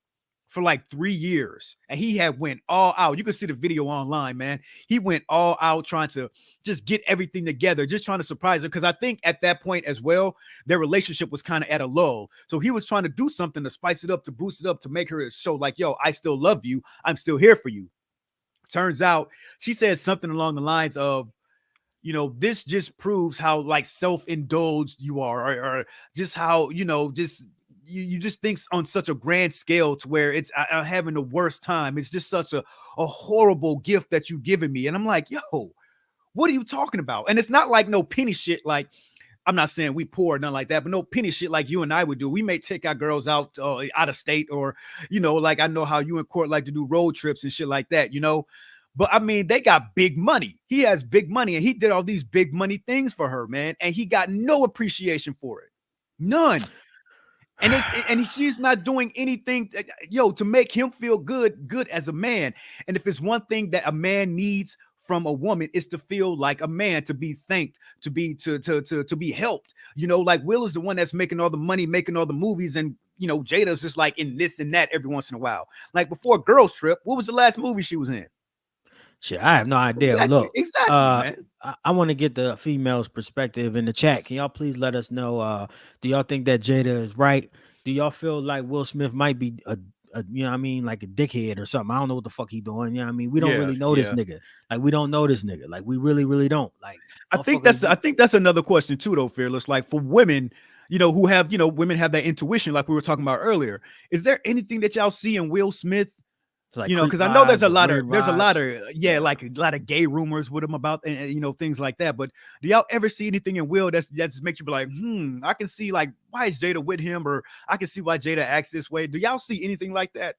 for like 3 years, and he had went all out. You can see the video online, man. He went all out trying to just get everything together, just trying to surprise her. Because I think at that point as well, their relationship was kind of at a lull. So he was trying to do something to spice it up, to boost it up, to make her show like, yo, I still love you. I'm still here for you. Turns out she said something along the lines of, this just proves how like self-indulged you are, or just how, just you just think on such a grand scale to where I'm having the worst time. It's just such a horrible gift that you've given me. And I'm like, yo, what are you talking about? And it's not like no penny shit. Like, I'm not saying we poor, nothing like that, but no penny shit like you and I would do. We may take our girls out of state, or, like I know how you and Court like to do road trips and shit like that, But I mean, they got big money. He has big money, and he did all these big money things for her, man. And he got no appreciation for it. None. And she's not doing anything, to make him feel good as a man. And if it's one thing that a man needs from a woman, is to feel like a man, to be thanked, to be helped. Like Will is the one that's making all the money, making all the movies, and Jada's just like in this and that every once in a while. Like before Girls Trip, what was the last movie she was in? Shit, I have no idea. Exactly, man. I want to get the female's perspective in the chat. Can y'all please let us know? Do y'all think that Jada is right? Do y'all feel like Will Smith might be a like a dickhead or something? I don't know what the fuck he doing. We don't really know this nigga. Like we don't know this nigga. Like we really, really don't. Like I think that's another question too, though, Fearless. Like for women, who have, women have that intuition, like we were talking about earlier. Is there anything that y'all see in Will Smith? Like because I know there's a lot of like a lot of gay rumors with him about, and things like that. But do y'all ever see anything in Will that just makes you be like, I can see like why is Jada with him, or I can see why Jada acts this way? Do y'all see anything like that?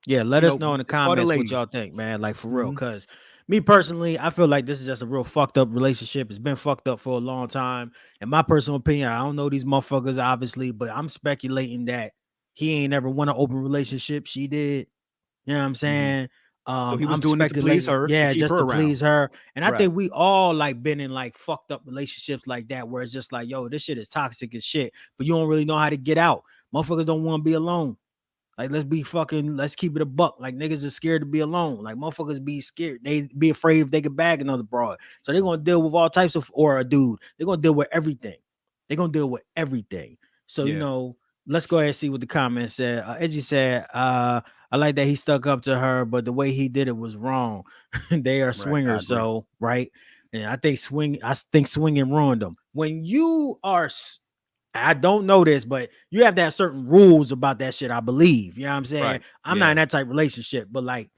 Yeah, let us know in the comments what y'all think, man. Like for real, because me personally, I feel like this is just a real fucked up relationship. It's been fucked up for a long time. In my personal opinion, I don't know these motherfuckers obviously, but I'm speculating that he ain't ever won an open relationship. She did. You know what I'm saying? So he was I'm doing it to please her, yeah, keep just her to around. please her. And I Right. think we all like been in like fucked up relationships like that, where it's just like, yo, this shit is toxic as shit, but you don't really know how to get out. Motherfuckers don't want to be alone. Like, let's keep it a buck. Like, niggas are scared to be alone. Like, motherfuckers be scared. They be afraid if they could bag another broad. So they're gonna deal with all types of, or a dude. They're gonna deal with everything. They're gonna deal with everything. So, let's go ahead and see what the comment said. Edgy said, I like that he stuck up to her, but the way he did it was wrong. They are swingers, so right. And I think swinging ruined them. When you are, I don't know this, but you have to have certain rules about that shit, I believe. You know what I'm saying? Right. I'm not in that type of relationship, but like,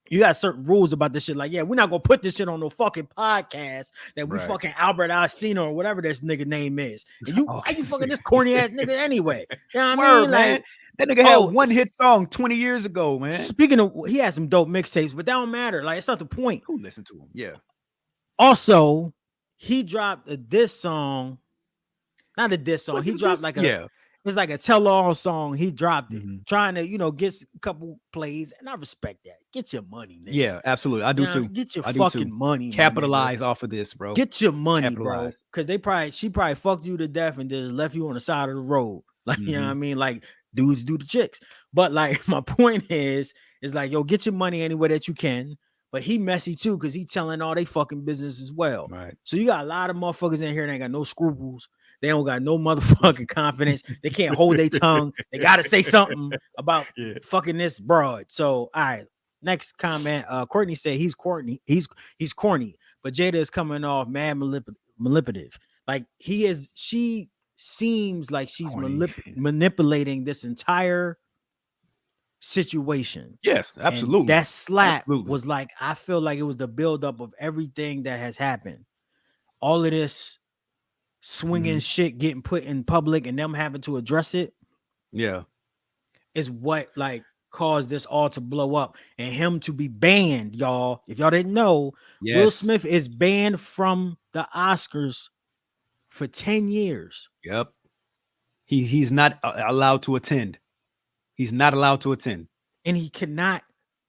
you got certain rules about this shit. Like, yeah, we're not gonna put this shit on no fucking podcast that we fucking Albert Alcino or whatever this nigga name is. And why you fucking this corny ass nigga anyway? You know what I mean? Man. Like, that nigga had one hit song 20 years ago, man. Speaking of, he had some dope mixtapes, but that don't matter. Like, it's not the point. Who listened to him? Yeah. Also, he dropped a diss song. Not a diss song. He dropped like it's like a tell-all song. He dropped it, trying to, get a couple plays, and I respect that. Get your money, nigga. Yeah, absolutely. I do too. Get your fucking money. Capitalize off of this, bro. Get your money, bro. Because she probably fucked you to death and just left you on the side of the road. Like, you know what I mean? Like, dudes do the chicks. But like, my point is like, yo, get your money any way that you can. But he messy too, because he telling all they fucking business as well. Right. So you got a lot of motherfuckers in here that ain't got no scruples. They don't got no motherfucking confidence. They can't hold their tongue. They got to say something about fucking this broad. So, all right. Next comment. Courtney said he's corny. He's corny. But Jada is coming off mad manipulative. Like, she seems like she's manipulating this entire situation. Yes, absolutely. And that slap was like, I feel like it was the buildup of everything that has happened. All of this swinging shit getting put in public and them having to address it. Yeah. Is what like caused this all to blow up and him to be banned, y'all. If y'all didn't know, Will Smith is banned from the Oscars for 10 years. Yep. He's not allowed to attend. He's not allowed to attend. And he cannot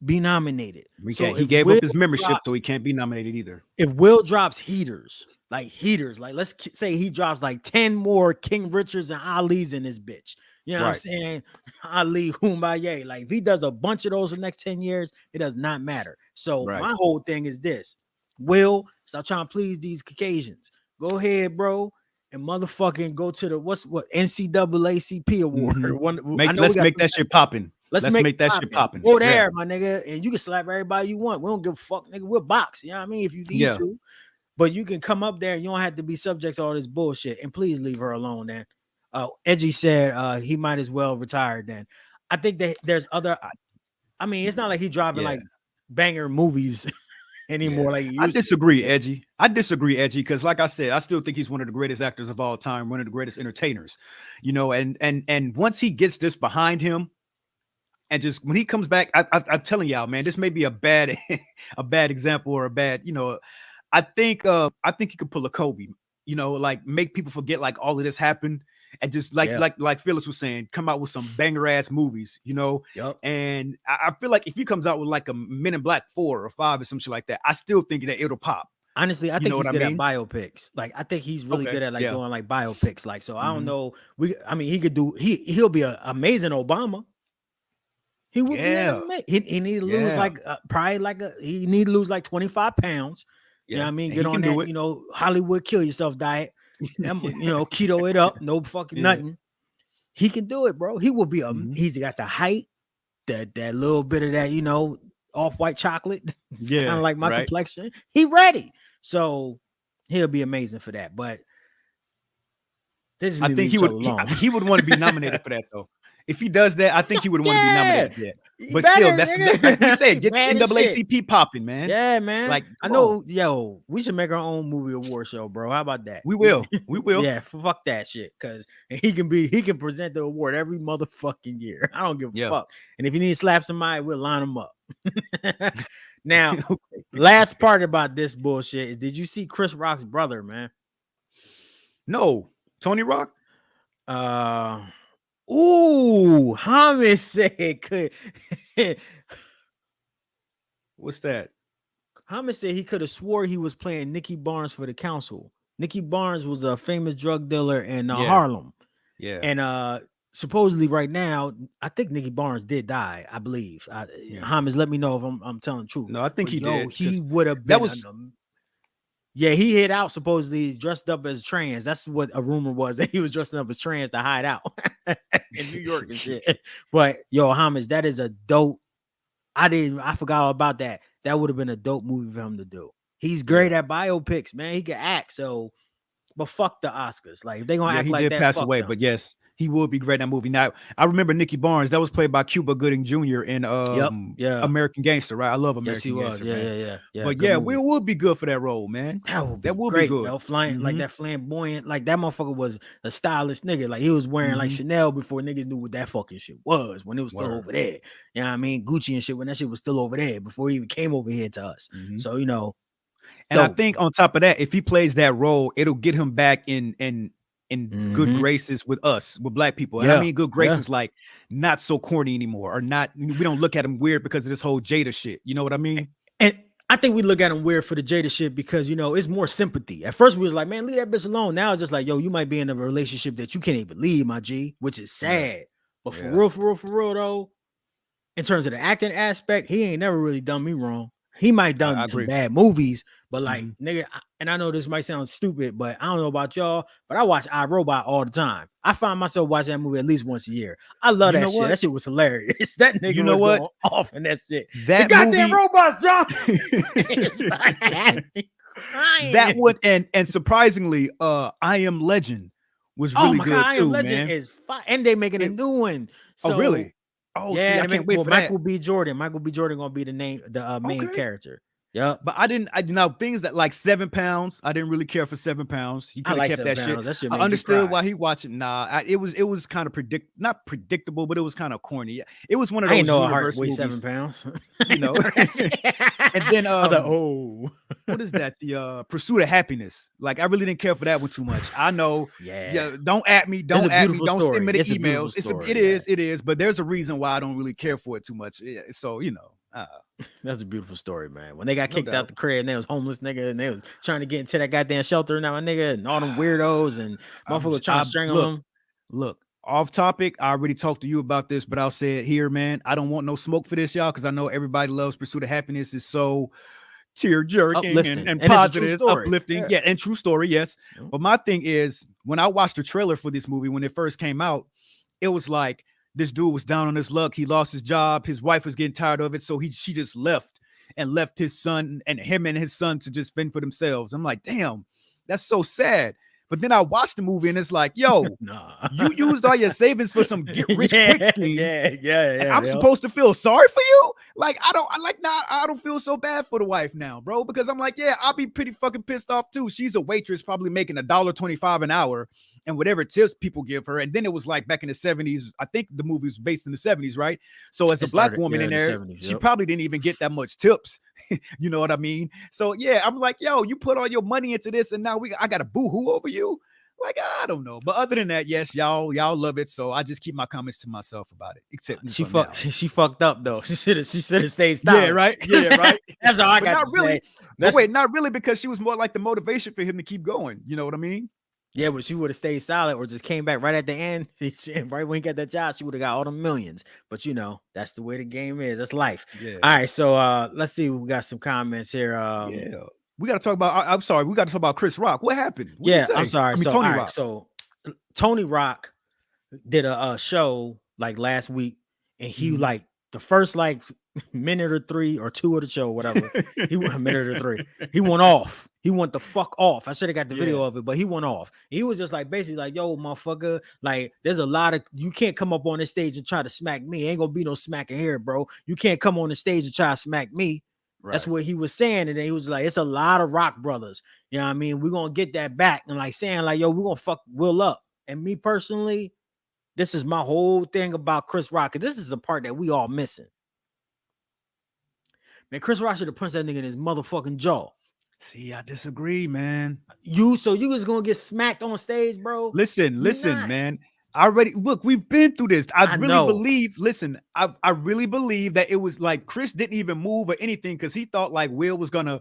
be nominated. He gave up his membership, so he can't be nominated either. If Will drops heaters, like let's say he drops like 10 more King Richards and Ali's in this bitch. You know what I'm saying? Ali Kumbaya. Like, if he does a bunch of those for the next 10 years, it does not matter. So my whole thing is this. Will, stop trying to please these Caucasians. Go ahead, bro, and motherfucking go to the NCAACP award. Let's make that shit popping. Let's make that shit popping. Go there, my nigga, and you can slap everybody you want. We don't give a fuck, nigga. We'll box. You know what I mean? If you need to, but you can come up there and you don't have to be subject to all this bullshit. And please leave her alone, then. Edgy said he might as well retire then. I think that there's other. I mean, it's not like he's dropping like banger movies anymore. Like, I disagree, Edgy. Because like I said, I still think he's one of the greatest actors of all time, one of the greatest entertainers. And once he gets this behind him, and just when he comes back, I'm telling y'all, man, this may be a bad example or a bad, I think he could pull a Kobe, like make people forget like all of this happened. And just like Phyllis was saying, come out with some banger ass movies, And I feel like if he comes out with like a Men in Black 4 or 5 or some shit like that, I still think that it'll pop. Honestly, I think he's good at biopics. Like, I think he's really good at doing like biopics. Like, so I don't know. He'll be an amazing Obama. He would be. He need to lose he need to lose like 25 pounds. You know what I mean? Get on that, Hollywood kill yourself diet. Keto it up, no fucking nothing. He can do it, bro. He will be he's got the height, that little bit of that, off-white chocolate. Kind of like my complexion. He ready. So he'll be amazing for that. But I think he would want to be nominated for that though. If he does that, I think he would want to be nominated for that. But still, that's like we said, get the NAACP popping, man. Yeah, man. Like, I know, we should make our own movie award show, bro. How about that? We will. Yeah, fuck that shit. Because he can present the award every motherfucking year. I don't give a fuck. And if you need to slap somebody, we'll line them up. Now, last part about this bullshit is, did you see Chris Rock's brother, man? No. Tony Rock? Ooh, Hamid said could. What's that? Hamid said he could have swore he was playing Nicky Barnes for the council. Nicky Barnes was a famous drug dealer in Harlem. Yeah. And supposedly right now, I think Nicky Barnes did die. I believe. Yeah. Hamas, let me know if I'm telling the truth. No, I think But he yo, did. he 'Cause would have that been. was Yeah, he hid out supposedly dressed up as trans. That's what a rumor was, that he was dressing up as trans to hide out in New York and shit. But yo, Hamas, that is a dope. I forgot all about that. That would have been a dope movie for him to do. He's great at biopics, man. He can act. So, but fuck the Oscars. Like if they gonna Yeah, act he like did that, pass fuck away, them. but yes, he would be great in that movie. Now, I remember Nicky Barnes. That was played by Cuba Gooding Jr. in Yep. Yeah. American Gangster, right? I love Yes, he American was. Gangster, Yeah, man. yeah, yeah. Yeah. But Good yeah, we movie. would be good for that role, man. That would be That would be great. good. Yo, flying like Mhm, that flamboyant, like that motherfucker was a stylish nigga. Like he was wearing like mhm. Chanel before niggas knew what that fucking shit was, when it was still Word. over there. You know what I mean? Gucci and shit, when that shit was still over there before he even came over here to us. Mhm. So, you know, And I dope. think on top of that, if he plays that role, it'll get him back in good Mhm. graces with us, with black people. And I Yeah. mean good Yeah. graces, like not so corny anymore, or not, we don't look at him weird because of this whole Jada shit. You know what I mean? And I think we look at him weird for the Jada shit because, you know, it's more sympathy. At first we was like, man, leave that bitch alone. Now it's just like, yo, you might be in a relationship that you can't even leave, my G, which is Yeah. sad. But for Yeah. real, for real, for real though, in terms of the acting aspect, he ain't never really done me wrong. He might I done some agree. bad movies, but like Mhm. nigga, and I know this might sound stupid, but I don't know about y'all, but I watch iRobot all the time. I find myself watching that movie at least once a year. I love You that know shit. what? That shit was hilarious. That nigga You know was what? going off in that shit. The That goddamn movie, robots, John. Crying. that one, and surprisingly, I Am Legend was Oh really my god, good I Am too, Legend man. is fire. And they making a It, new one. oh, So really? Oh, see, yeah, I they can't make, wait well, for that. Michael B. Jordan. Michael B. Jordan gonna be the main Okay. character. Yep. But I didn't know things that like 7 pounds. I didn't really care for 7 pounds. He I could have like kept 7 that shit. pounds. That shit I made me understood cry. why he watching. Nah, it was kind of not predictable, but it was kind of corny. It was one of I ain't those know a heart universe weighs 7 movies, pounds. you know. And then I was like, oh, what is that? The Pursuit of Happiness. Like I really didn't care for that one too much. I know, yeah. yeah. Don't at me. It's a Don't at me. beautiful Don't send story. me the It's a beautiful emails. story. It is. But there's a reason why I don't really care for it too much. Yeah, so you know, That's a beautiful story, man. When they got no kicked out doubt. the crib and they was homeless nigga and they was trying to get into that goddamn shelter now, nigga, and all them weirdos and motherfuckers trying to strangle them. Look, off topic. I already talked to you about this, but I'll say it here, man. I don't want no smoke for this, y'all, because I know everybody loves Pursuit of Happiness. Is so tear jerking Uplifting. and And it's a true positive, story. uplifting. Yeah. Yeah, and true story, yes. Yeah. But my thing is, when I watched the trailer for this movie when it first came out, it was like this dude was down on his luck. He lost his job. His wife was getting tired of it, so she just left his son and his son to just fend for themselves. I'm like, damn, that's so sad. But then I watched the movie and it's like, yo, Nah. you used all your savings for some get rich quick scheme. Yeah. I'm supposed to feel sorry for you? Like, I don't feel so bad for the wife now, bro, because I'm like, yeah, I'll be pretty fucking pissed off too. She's a waitress, probably making $1.25 an hour and whatever tips people give her. And then it was like back in the 70s. I think the movie was based in the 70s, right? So as a black woman in there, 70s, she probably didn't even get that much tips. You know what I mean? So yeah, I'm like, yo, you put all your money into this and now I got a boo-hoo over you. Like, I don't know. But other than that, yes, y'all love it. So I just keep my comments to myself about it. Except she fucked up though. She should have stayed silent. Yeah, right. Yeah, right. That's all I But got not to really. say. But wait, not really, because she was more like the motivation for him to keep going. You know what I mean? Yeah, but she would have stayed silent or just came back right at the end. Right when he got that job, she would have got all the millions. But you know, that's the way the game is. That's life. Yeah. All right, so let's see. We got some comments here. Yeah. We got to talk about. I'm sorry. We got to talk about Chris Rock. What happened? I'm sorry. I mean, so, Tony all right, Rock. so Tony Rock did a show like last week, and he like the first like minute or 3 or 2 of the show, whatever. He went a minute or 3. He went off. He went the fuck off. I should have got the video of it, but he went off. He was just like basically like, yo, motherfucker, like there's a lot of, you can't come up on this stage and try to smack me. Ain't gonna be no smacking here, bro. You can't come on the stage and try to smack me. Right. That's what he was saying. And then he was like, it's a lot of Rock brothers. You know what I mean? We're gonna get that back. And like saying, like, yo, we're gonna fuck Will up. And me personally, this is my whole thing about Chris Rock. This is the part that we all missing. Man, Chris Rock should have punched that nigga in his motherfucking jaw. See, I disagree, man. You was gonna get smacked on stage, bro? Listen, man. Look, we've been through this. I really believe that it was like Chris didn't even move or anything because he thought like Will was gonna,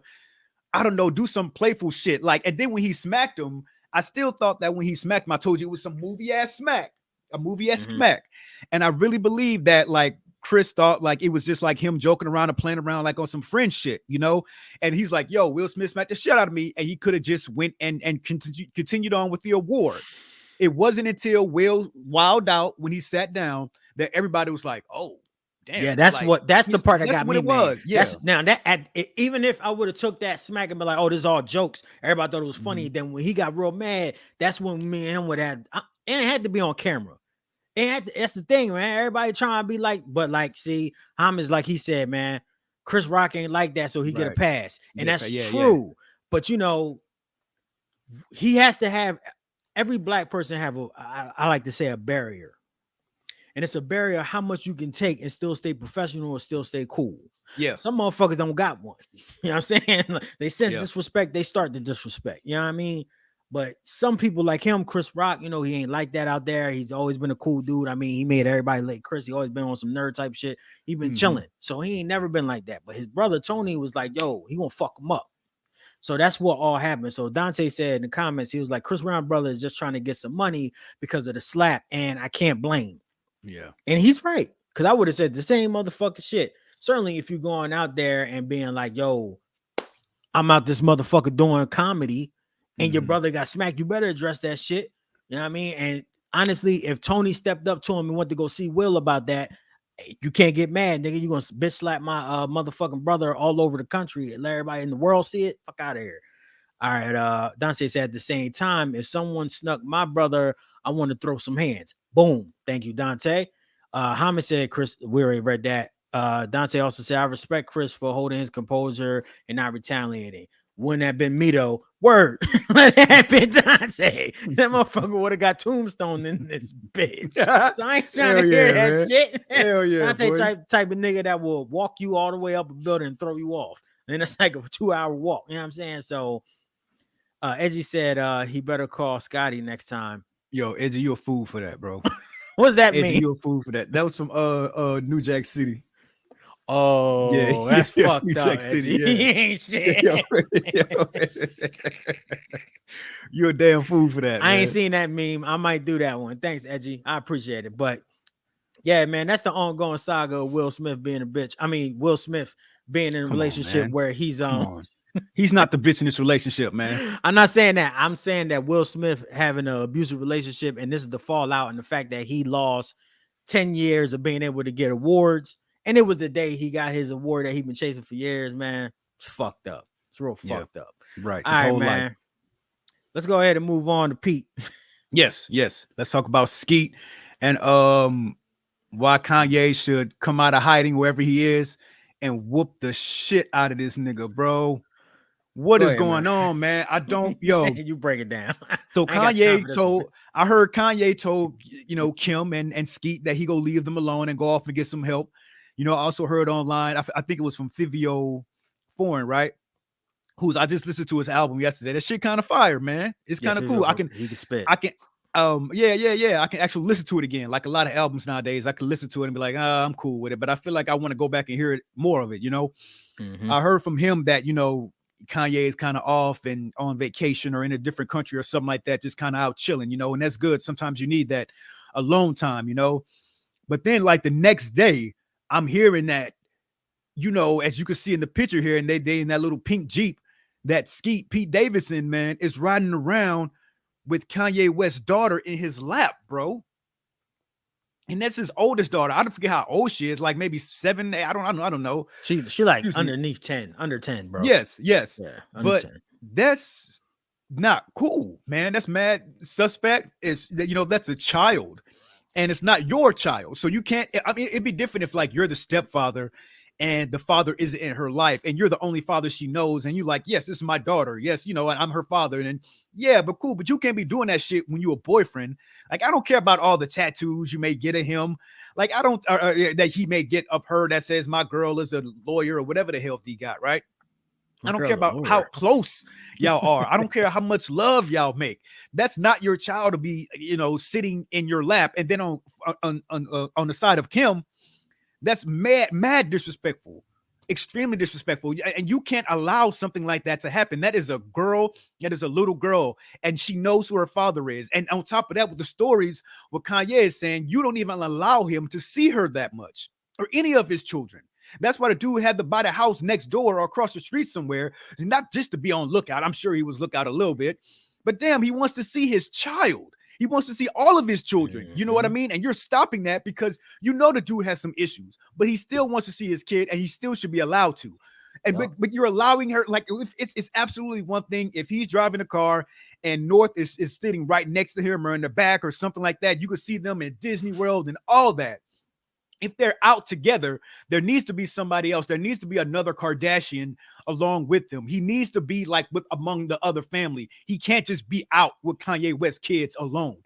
I don't know, do some playful shit. Like, and then when he smacked him, I still thought that when he smacked him, I told you it was some movie ass smack. a movie at smack. And I really believe that like Chris thought like it was just like him joking around and playing around like on some friend shit, you know? And he's like, yo, Will Smith smacked the shit out of me. And he could have just went and continued on with the award. It wasn't until Will wilded out when he sat down that everybody was like, oh, damn. Yeah, that's like, that's the part that that's got what me it mad. was. Yeah. Now that even if I would have took that smack and be like, oh, this is all jokes, everybody thought it was funny. Then when he got real mad, that's when me and him would have, and it had to be on camera. And that's the thing, man. Everybody trying to be like, but like, see, Hammond's like he said, man, Chris Rock ain't like that, so he get a pass, and that's true. Yeah. But you know, he has to have every black person have I like to say a barrier. And it's a barrier how much you can take and still stay professional or still stay cool. Yeah. Some motherfuckers don't got one. You know what I'm saying? They sense disrespect, they start to disrespect. You know what I mean? But some people like him, Chris Rock, you know, he ain't like that out there. He's always been a cool dude. I mean, he made everybody like Chris. He always been on some nerd type shit. He been chilling. So he ain't never been like that. But his brother Tony was like, yo, he gonna fuck him up. So that's what all happened. So Dante said in the comments, he was like, Chris Brown brother is just trying to get some money because of the slap, and I can't blame. Yeah. And he's right. Because I would have said the same motherfucking shit. Certainly if you're going out there and being like, yo, I'm out this motherfucker doing comedy and your brother got smacked, you better address that shit. You know what I mean? And honestly, if Tony stepped up to him and went to go see Will about that, you can't get mad, nigga. You gonna bitch slap my motherfucking brother all over the country and let everybody in the world see it? Fuck out of here. All right. Dante said at the same time, if someone snuck my brother, I want to throw some hands. Boom. Thank you, Dante. Hamid said, Chris, we already read that. Dante also said, I respect Chris for holding his composure and not retaliating. Wouldn't have been me though. Word. Let that have been Dante. That motherfucker would have got tombstone in this bitch. So I ain't trying to hear that man. shit. Hell yeah. Dante type of nigga that will walk you all the way up a building and throw you off. And that's like a 2-hour walk. You know what I'm saying? So Edgy said he better call Scotty next time. Yo, Edgy, you a fool for that, bro. What does that Edgy, mean? you a fool for that. That was from New Jack City. Oh, yeah, that's fucked New up. Jack City, He ain't shit. Yo. You're a damn fool for that. I ain't seen that meme. I might do that one. Thanks, Edgy. I appreciate it. But yeah, man, that's the ongoing saga of Will Smith being a bitch. I mean, Will Smith being in a relationship where he's he's not the bitch in this relationship, man. I'm not saying that. I'm saying that Will Smith having an abusive relationship, and this is the fallout and the fact that he lost 10 years of being able to get awards. And it was the day he got his award that he's been chasing for years, man. It's fucked up. It's real fucked up. Right. All right, man. Life. Let's go ahead and move on to Pete. Yes. Let's talk about Skeet and why Kanye should come out of hiding wherever he is and whoop the shit out of this nigga, bro. What is going on, man? I don't, you break it down. So I heard Kanye told, Kim and Skeet that he go leave them alone and go off and get some help. I also heard online, I think it was from Fivio Foreign, right? I just listened to his album yesterday. That shit kind of fire, man. It's kind of cool. He can spit. I can actually listen to it again. Like a lot of albums nowadays, I can listen to it and be like, I'm cool with it. But I feel like I want to go back and hear it more of it, I heard from him that, Kanye is kind of off and on vacation or in a different country or something like that, just kind of out chilling, and that's good. Sometimes you need that alone time, But then like the next day, I'm hearing that, as you can see in the picture here, and they in that little pink Jeep, that Skeet Pete Davidson, man, is riding around with Kanye West's daughter in his lap, bro. And that's his oldest daughter. I don't forget how old she is, like maybe 7, 8. I don't know. She like underneath 10, under 10, bro. Yes. Yeah, but 10. That's not cool, man. That's mad suspect. That's a child. And it's not your child. So you can't, it'd be different if like you're the stepfather and the father isn't in her life and you're the only father she knows. And you like, yes, this is my daughter. Yes, I'm her father. And yeah, but cool. But you can't be doing that shit when you're a boyfriend. Like, I don't care about all the tattoos you may get of him. Like, I don't, that he may get of her that says my girl is a lawyer or whatever the hell he got, right? I don't care about how close y'all are. I don't care how much love y'all make. That's not your child to be, sitting in your lap. And then on the side of Kim, that's mad disrespectful. extremely disrespectful. And you can't allow something like that to happen. That is a girl, that is a little girl, and she knows who her father is. And on top of that, with the stories, what Kanye is saying, you don't even allow him to see her that much, or any of his children. That's why the dude had to buy the house next door or across the street somewhere, not just to be on lookout. I'm sure he was lookout a little bit, but damn, he wants to see his child. He wants to see all of his children. You know what I mean? And you're stopping that because you know the dude has some issues, but he still wants to see his kid, and he still should be allowed to. And but you're allowing her, like, it's absolutely one thing if he's driving a car and North is sitting right next to him or in the back or something like that. You could see them in Disney World and all that. If they're out together, there needs to be somebody else. There needs to be another Kardashian along with them. He needs to be like with among the other family. He can't just be out with Kanye West kids alone.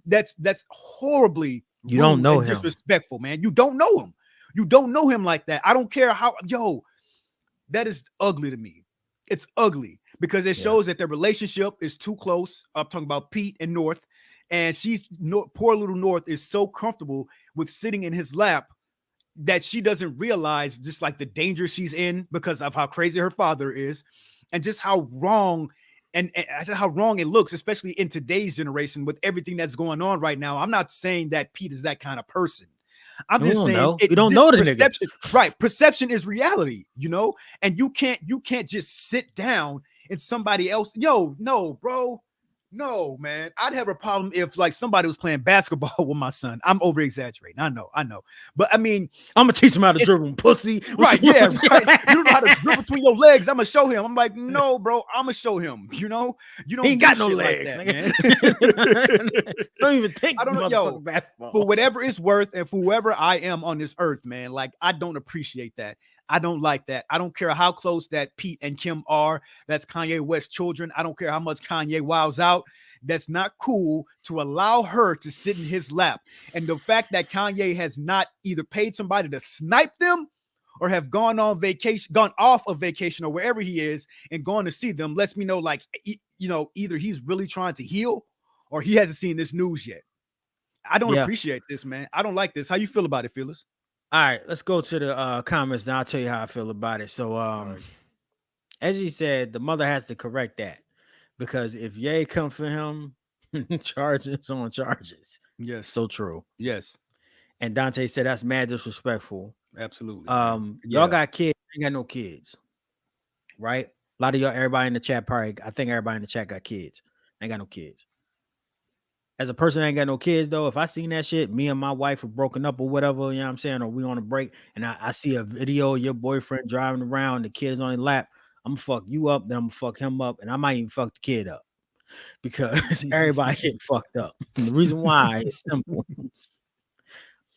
That's horribly you don't know him. Disrespectful, man. You don't know him. You don't know him like that. I don't care how, that is ugly to me. It's ugly because it shows that their relationship is too close. I'm talking about Pete and North. And poor little North is so comfortable with sitting in his lap that she doesn't realize just like the danger she's in because of how crazy her father is, and just how wrong and how wrong it looks, especially in today's generation with everything that's going on right now. I'm not saying that Pete is that kind of person. I'm just saying you don't know the perception, nigga. Right? Perception is reality, and you can't just sit down and somebody else. No, bro. No, man. I'd have a problem if like somebody was playing basketball with my son. I'm over exaggerating. I know. But I mean, I'm gonna teach him how to dribble, pussy. Right? Yeah, right. You don't know how to dribble between your legs. I'm gonna show him. I'm like, no, bro. I'm gonna show him. You don't. He ain't got no legs. Like that, don't even think. I don't know. Basketball. For whatever it's worth, and for whoever I am on this earth, man. Like I don't appreciate that. I don't like that. I don't care how close that Pete and Kim are. That's Kanye West's children. I don't care how much Kanye wows out. That's not cool to allow her to sit in his lap. And the fact that Kanye has not either paid somebody to snipe them or have gone off of vacation or wherever he is and gone to see them lets me know, like, either he's really trying to heal or he hasn't seen this news yet. I don't appreciate this, man. I don't like this. How you feel about it, Phyllis? All right, let's go to the comments now. I'll tell you how I feel about it. So, as you said, the mother has to correct that because if Ye come for him, charges on charges. Yes, so true. Yes, and Dante said that's mad disrespectful. Absolutely. Y'all got kids? I ain't got no kids, right? A lot of y'all, everybody in the chat, probably. I think everybody in the chat got kids. I ain't got no kids. As a person that ain't got no kids, though, if I seen that shit, me and my wife are broken up or whatever, you know what I'm saying, or we on a break, and I see a video of your boyfriend driving around, the kid is on his lap, I'm gonna fuck you up, then I'm gonna fuck him up, and I might even fuck the kid up because everybody get fucked up. And the reason why is simple.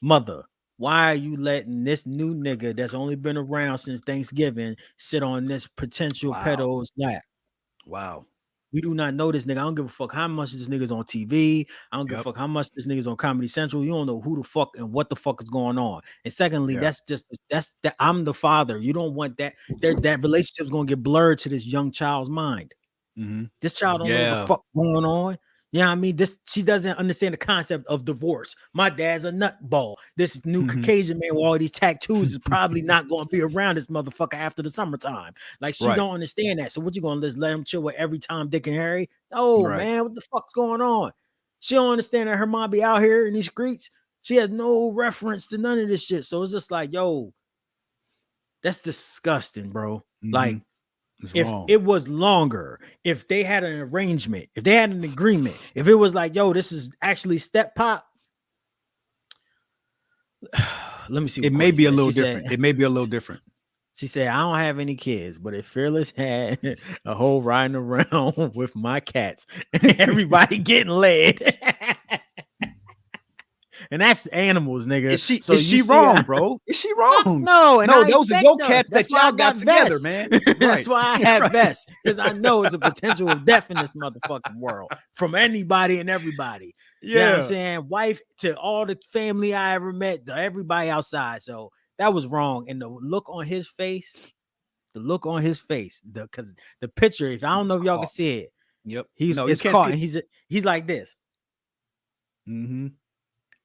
Mother, why are you letting this new nigga that's only been around since Thanksgiving sit on this potential pedo's lap? Wow. We do not know this nigga. I don't give a fuck how much this nigga's on TV. I don't give a fuck how much this nigga's on Comedy Central. You don't know who the fuck and what the fuck is going on. And secondly, that's that I'm the father. You don't want that. That relationship's gonna get blurred to this young child's mind. This child don't know what the fuck going on. You know what I mean? She doesn't understand the concept of divorce. My dad's a nutball. This new Caucasian man with all these tattoos is probably not going to be around this motherfucker after the summertime. Like, she don't understand that. So what you going to just let him chill with every Tom, Dick, and Harry? No, man, what the fuck's going on? She don't understand that her mom be out here in these streets. She has no reference to none of this shit. So it's just like, yo, that's disgusting, bro. Like, if it was longer, if they had an arrangement, if they had an agreement, if it was like, yo, this is actually step pop. Let me see. It may be a little different. It may be a little different. She said, I don't have any kids, but if Fearless had a whole riding around with my cats and everybody getting laid. And that's animals, nigga. Is she wrong, bro? Is she wrong? No, those are your cats that y'all got together, man. That's why I have vests, because I know it's a potential of death in this motherfucking world from anybody and everybody. You know what I'm saying? Wife to all the family I ever met, to everybody outside. So that was wrong. And the look on his face, because the picture, if I don't know if y'all can see it, he's caught, and he's like this.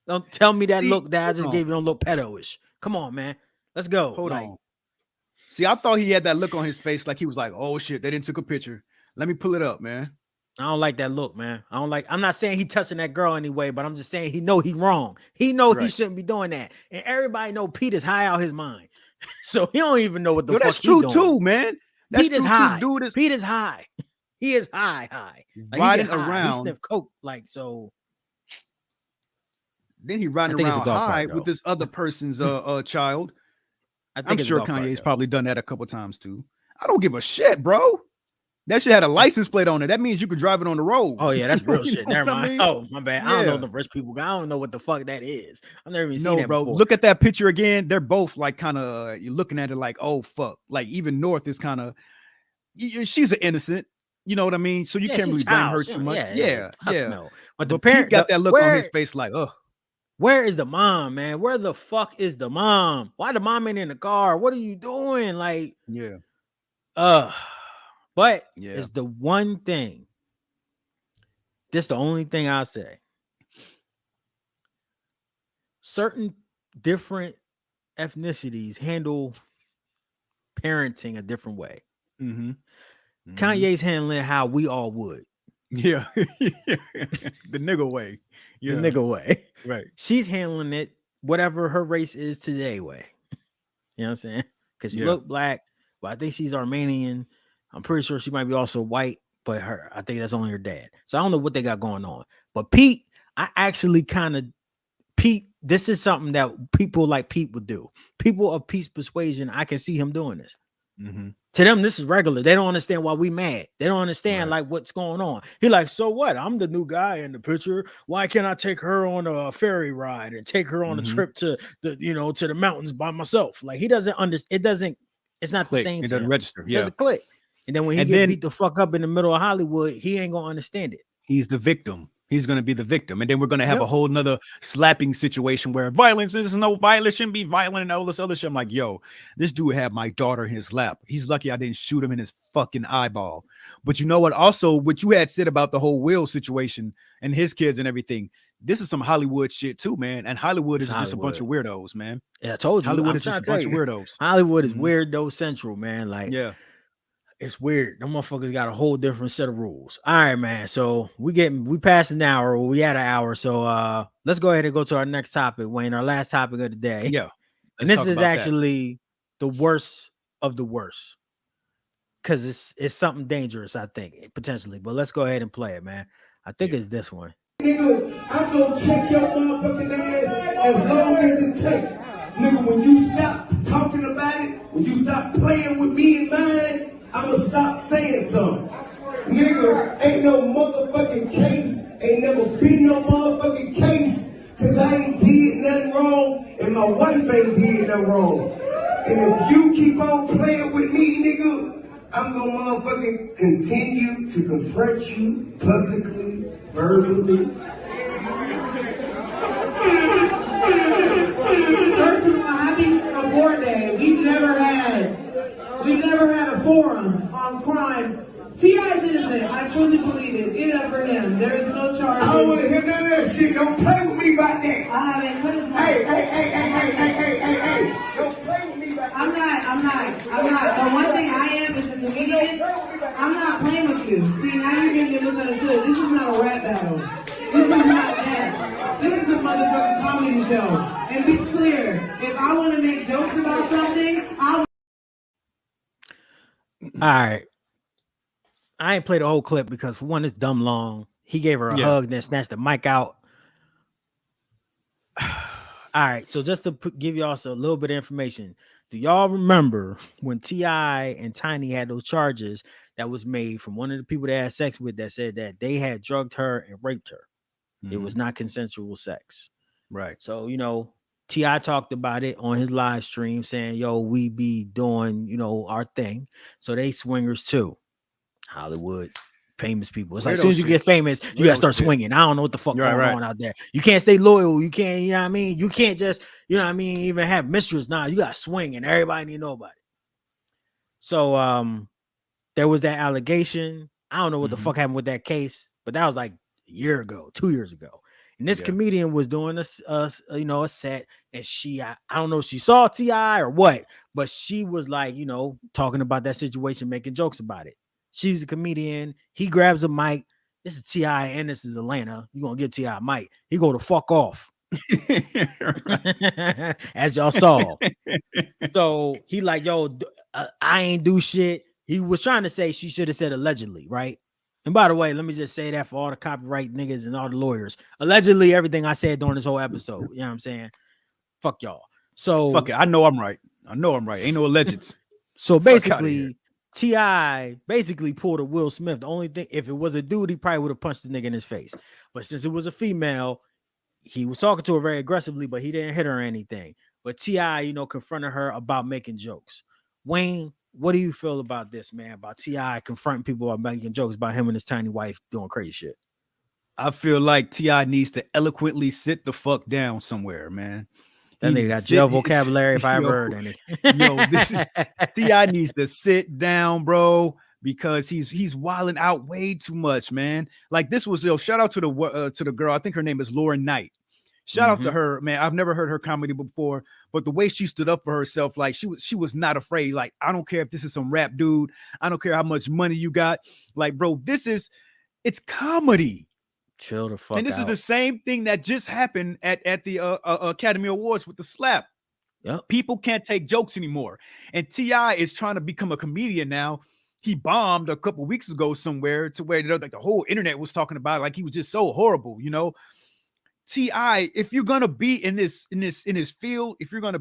Don't tell me that look that I just gave you don't look pedo-ish. Come on, man. Let's go. Hold on. See, I thought he had that look on his face, like he was like, "Oh shit, they didn't took a picture. Let me pull it up, man." I don't like that look, man. I don't like. I'm not saying he touching that girl anyway, but I'm just saying he know he wrong. He know he Right. shouldn't be doing that, and everybody know Pete is high out his mind, so he don't even know what the Yo, fuck that's he true doing. too, man. That's Pete is true high. too. Dude is Pete is high. He is high. Like, he riding get high. He around. sniff coke, like so. Then he I riding think it's a around golf high cart, though. with this other person's child. I think I'm it's sure a golf cart, Kanye's though. probably done that a couple times too. I don't give a shit, bro. That shit had a license plate on it. That means you could drive it on the road. Oh yeah, that's real You shit. know Never what I mind. mean? Oh my bad. I don't know Yeah. the rich people. I don't know what the fuck that is. I've never even seen No, that bro. before. Look at that picture again. They're both like kind of you're looking at it like, oh fuck. Like even North is kind of she's an innocent. You know what I mean? So you Yeah, can't she's really blame child. her She too don't- much. yeah, Yeah, fuck yeah. no. But the But Pete parent got that look on where, his face like, oh, where is the mom, man? Where the fuck is the mom? Why the mom ain't in the car? What are you doing? Like, yeah, but yeah. it's the one thing. This the only thing I'll say. Certain different ethnicities handle parenting a different way. Mm-hmm. Kanye's handling how we all would. Yeah. The nigga way. The nigga way. Right. She's handling it whatever her race is today way. You know what I'm saying? Because she Yeah. look black, but I think she's Armenian. I'm pretty sure she might be also white, but I think that's only her dad. So I don't know what they got going on. But Pete, I actually kind of this is something that people like Pete would do. People of Pete's persuasion, I can see him doing this. Mm-hmm. To them, this is regular. They don't understand why we mad. They don't understand Right. like what's going on. He like, so what? I'm the new guy in the picture. Why can't I take her on a ferry ride and take her on a trip to the mountains by myself? Like he doesn't understand. It doesn't. It's not Click. the same. It to doesn't him. register. It Yeah. doesn't click. And then when he get beat the fuck up in the middle of Hollywood, he ain't gonna understand it. He's the victim. He's going to be the victim. And then we're going to have a whole nother slapping situation where violence is no violence, shouldn't be violent and all this other shit. I'm like, yo, this dude had my daughter in his lap. He's lucky I didn't shoot him in his fucking eyeball. But you know what? Also, what you had said about the whole Will situation and his kids and everything, this is some Hollywood shit too, man. And Hollywood is just a bunch of weirdos, man. Yeah, I told you. Hollywood is just a bunch of weirdos. Hollywood is weirdo central, man. Like, yeah. It's weird. Them motherfuckers got a whole different set of rules. All right, man. So we passed an hour. We had an hour. So let's go ahead and go to our next topic, Wayne. Our last topic of the day. Yeah. And this is actually the worst of the worst. Because it's something dangerous, I think, potentially. But let's go ahead and play it, man. I think it's this one. Nigga, I'm gonna check your motherfucking ass as long as it takes. Nigga, when you stop talking about it, when you stop playing with me and mine, I'ma stop saying something. Nigga, ain't no motherfucking case, ain't never been no motherfucking case, cause I ain't did nothing wrong, and my wife ain't did nothing wrong. And if you keep on playing with me, nigga, I'm gonna motherfucking continue to confront you publicly, verbally. First of all, happy Abort Day. We've never had a forum on crime. T.I.'s innocent. I truly believe it. Get it up for him. There is no charge. I don't want to hear none of that shit. Don't play with me about that. I haven't put his Hey. Don't play with me about that. I'm not. The one thing I am is a comedian. I'm not playing with you. See, now you're getting misunderstood. This is not a rap battle. This is not that. This is a motherfucking comedy show. And be clear, if I want to make jokes about something, I'll. All right. I ain't played the whole clip because for one, it's dumb long. He gave her a hug, then snatched the mic out. All right. So just to give y'all a little bit of information, do y'all remember when T.I. and Tiny had those charges that was made from one of the people they had sex with that said that they had drugged her and raped her? It was not consensual sex. Right. So, T.I. talked about it on his live stream saying, yo, we be doing, our thing. So they swingers too. Hollywood, famous people. It's like as soon as you get famous, you gotta start swinging. I don't know what the fuck going on out there. You can't stay loyal. You can't, you know what I mean? You can't just, even have mistress. Nah, you gotta swing and everybody need to know about it. So there was that allegation. I don't know what the fuck happened with that case, but that was like a year ago, 2 years ago. And this Yeah. comedian was doing a set, and I don't know if she saw T.I. or what, but she was like, talking about that situation, making jokes about it. She's a comedian. He grabs a mic. This is T.I. and this is Atlanta. You gonna give T.I. a mic? He go to fuck off, as y'all saw. So he like, yo, I ain't do shit. He was trying to say she should have said allegedly, right? And by the way, let me just say that for all the copyright niggas and all the lawyers. Allegedly, everything I said during this whole episode. You know what I'm saying? Fuck y'all. So Fuck it. I know I'm right. Ain't no allegeds. So Fuck outta basically, T.I. basically pulled a Will Smith. The only thing, if it was a dude, he probably would have punched the nigga in his face. But since it was a female, he was talking to her very aggressively, but he didn't hit her or anything. But T.I., confronted her about making jokes. Wayne, what do you feel about this, man? About T.I. confronting people about making jokes about him and his tiny wife doing crazy shit? I feel like T.I. needs to eloquently sit the fuck down somewhere, man. That nigga got jail vocabulary if I ever heard any. T.I. needs to sit down, bro, because he's wilding out way too much, man. Like this was, shout out to the girl. I think her name is Lauren Knight. Shout out to her, man. I've never heard her comedy before, but the way she stood up for herself, like she was not afraid. Like, I don't care if this is some rap dude. I don't care how much money you got. Like, bro, it's comedy. Chill the fuck out. And this is the same thing that just happened at the Academy Awards with the slap. Yep. People can't take jokes anymore. And T.I. is trying to become a comedian now. He bombed a couple weeks ago somewhere to where like the whole internet was talking about it, like he was just so horrible, T.I., if you're gonna be in this field, if you're gonna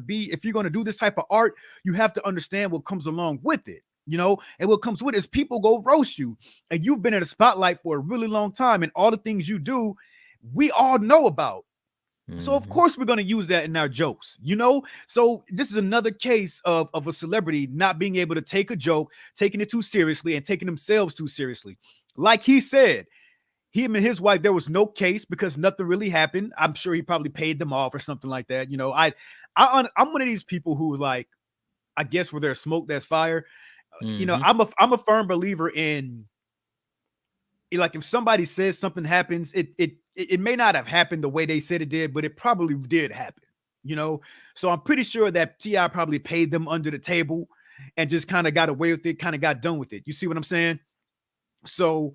do this type of art, you have to understand what comes along with it. And what comes with it is people go roast you, and you've been in a spotlight for a really long time, and all the things you do, we all know about. So of course we're going to use that in our jokes, So this is another case of a celebrity not being able to take a joke, taking it too seriously, and taking themselves too seriously. Like he said, him and his wife, there was no case because nothing really happened. I'm sure he probably paid them off or something like that. I'm one of these people who, like, I guess where there's smoke, there's fire. I'm a firm believer in, like, if somebody says something happens, it may not have happened the way they said it did, but it probably did happen, So I'm pretty sure that T.I. probably paid them under the table and just kind of got away with it, kind of got done with it. You see what I'm saying? So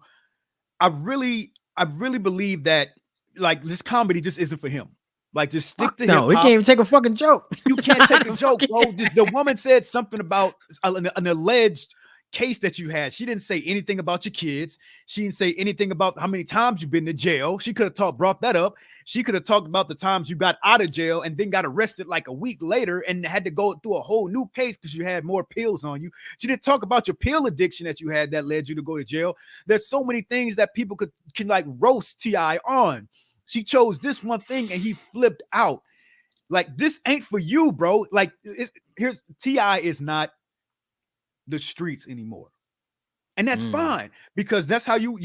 I really believe that, like, this comedy just isn't for him. Like, just stick to him. No, he can't even take a fucking joke. You can't take a joke, bro. The woman said something about an alleged case that you had. She didn't say anything about your kids. She didn't say anything about how many times you've been to jail. She could have brought that up. She could have talked about the times you got out of jail and then got arrested like a week later and had to go through a whole new case because you had more pills on you. She didn't talk about your pill addiction that you had that led you to go to jail. There's so many things that people can like roast T.I. on. She chose this one thing and he flipped out. Like, this ain't for you, bro. Like, here's T.I. is not the streets anymore. And that's fine, because that's how you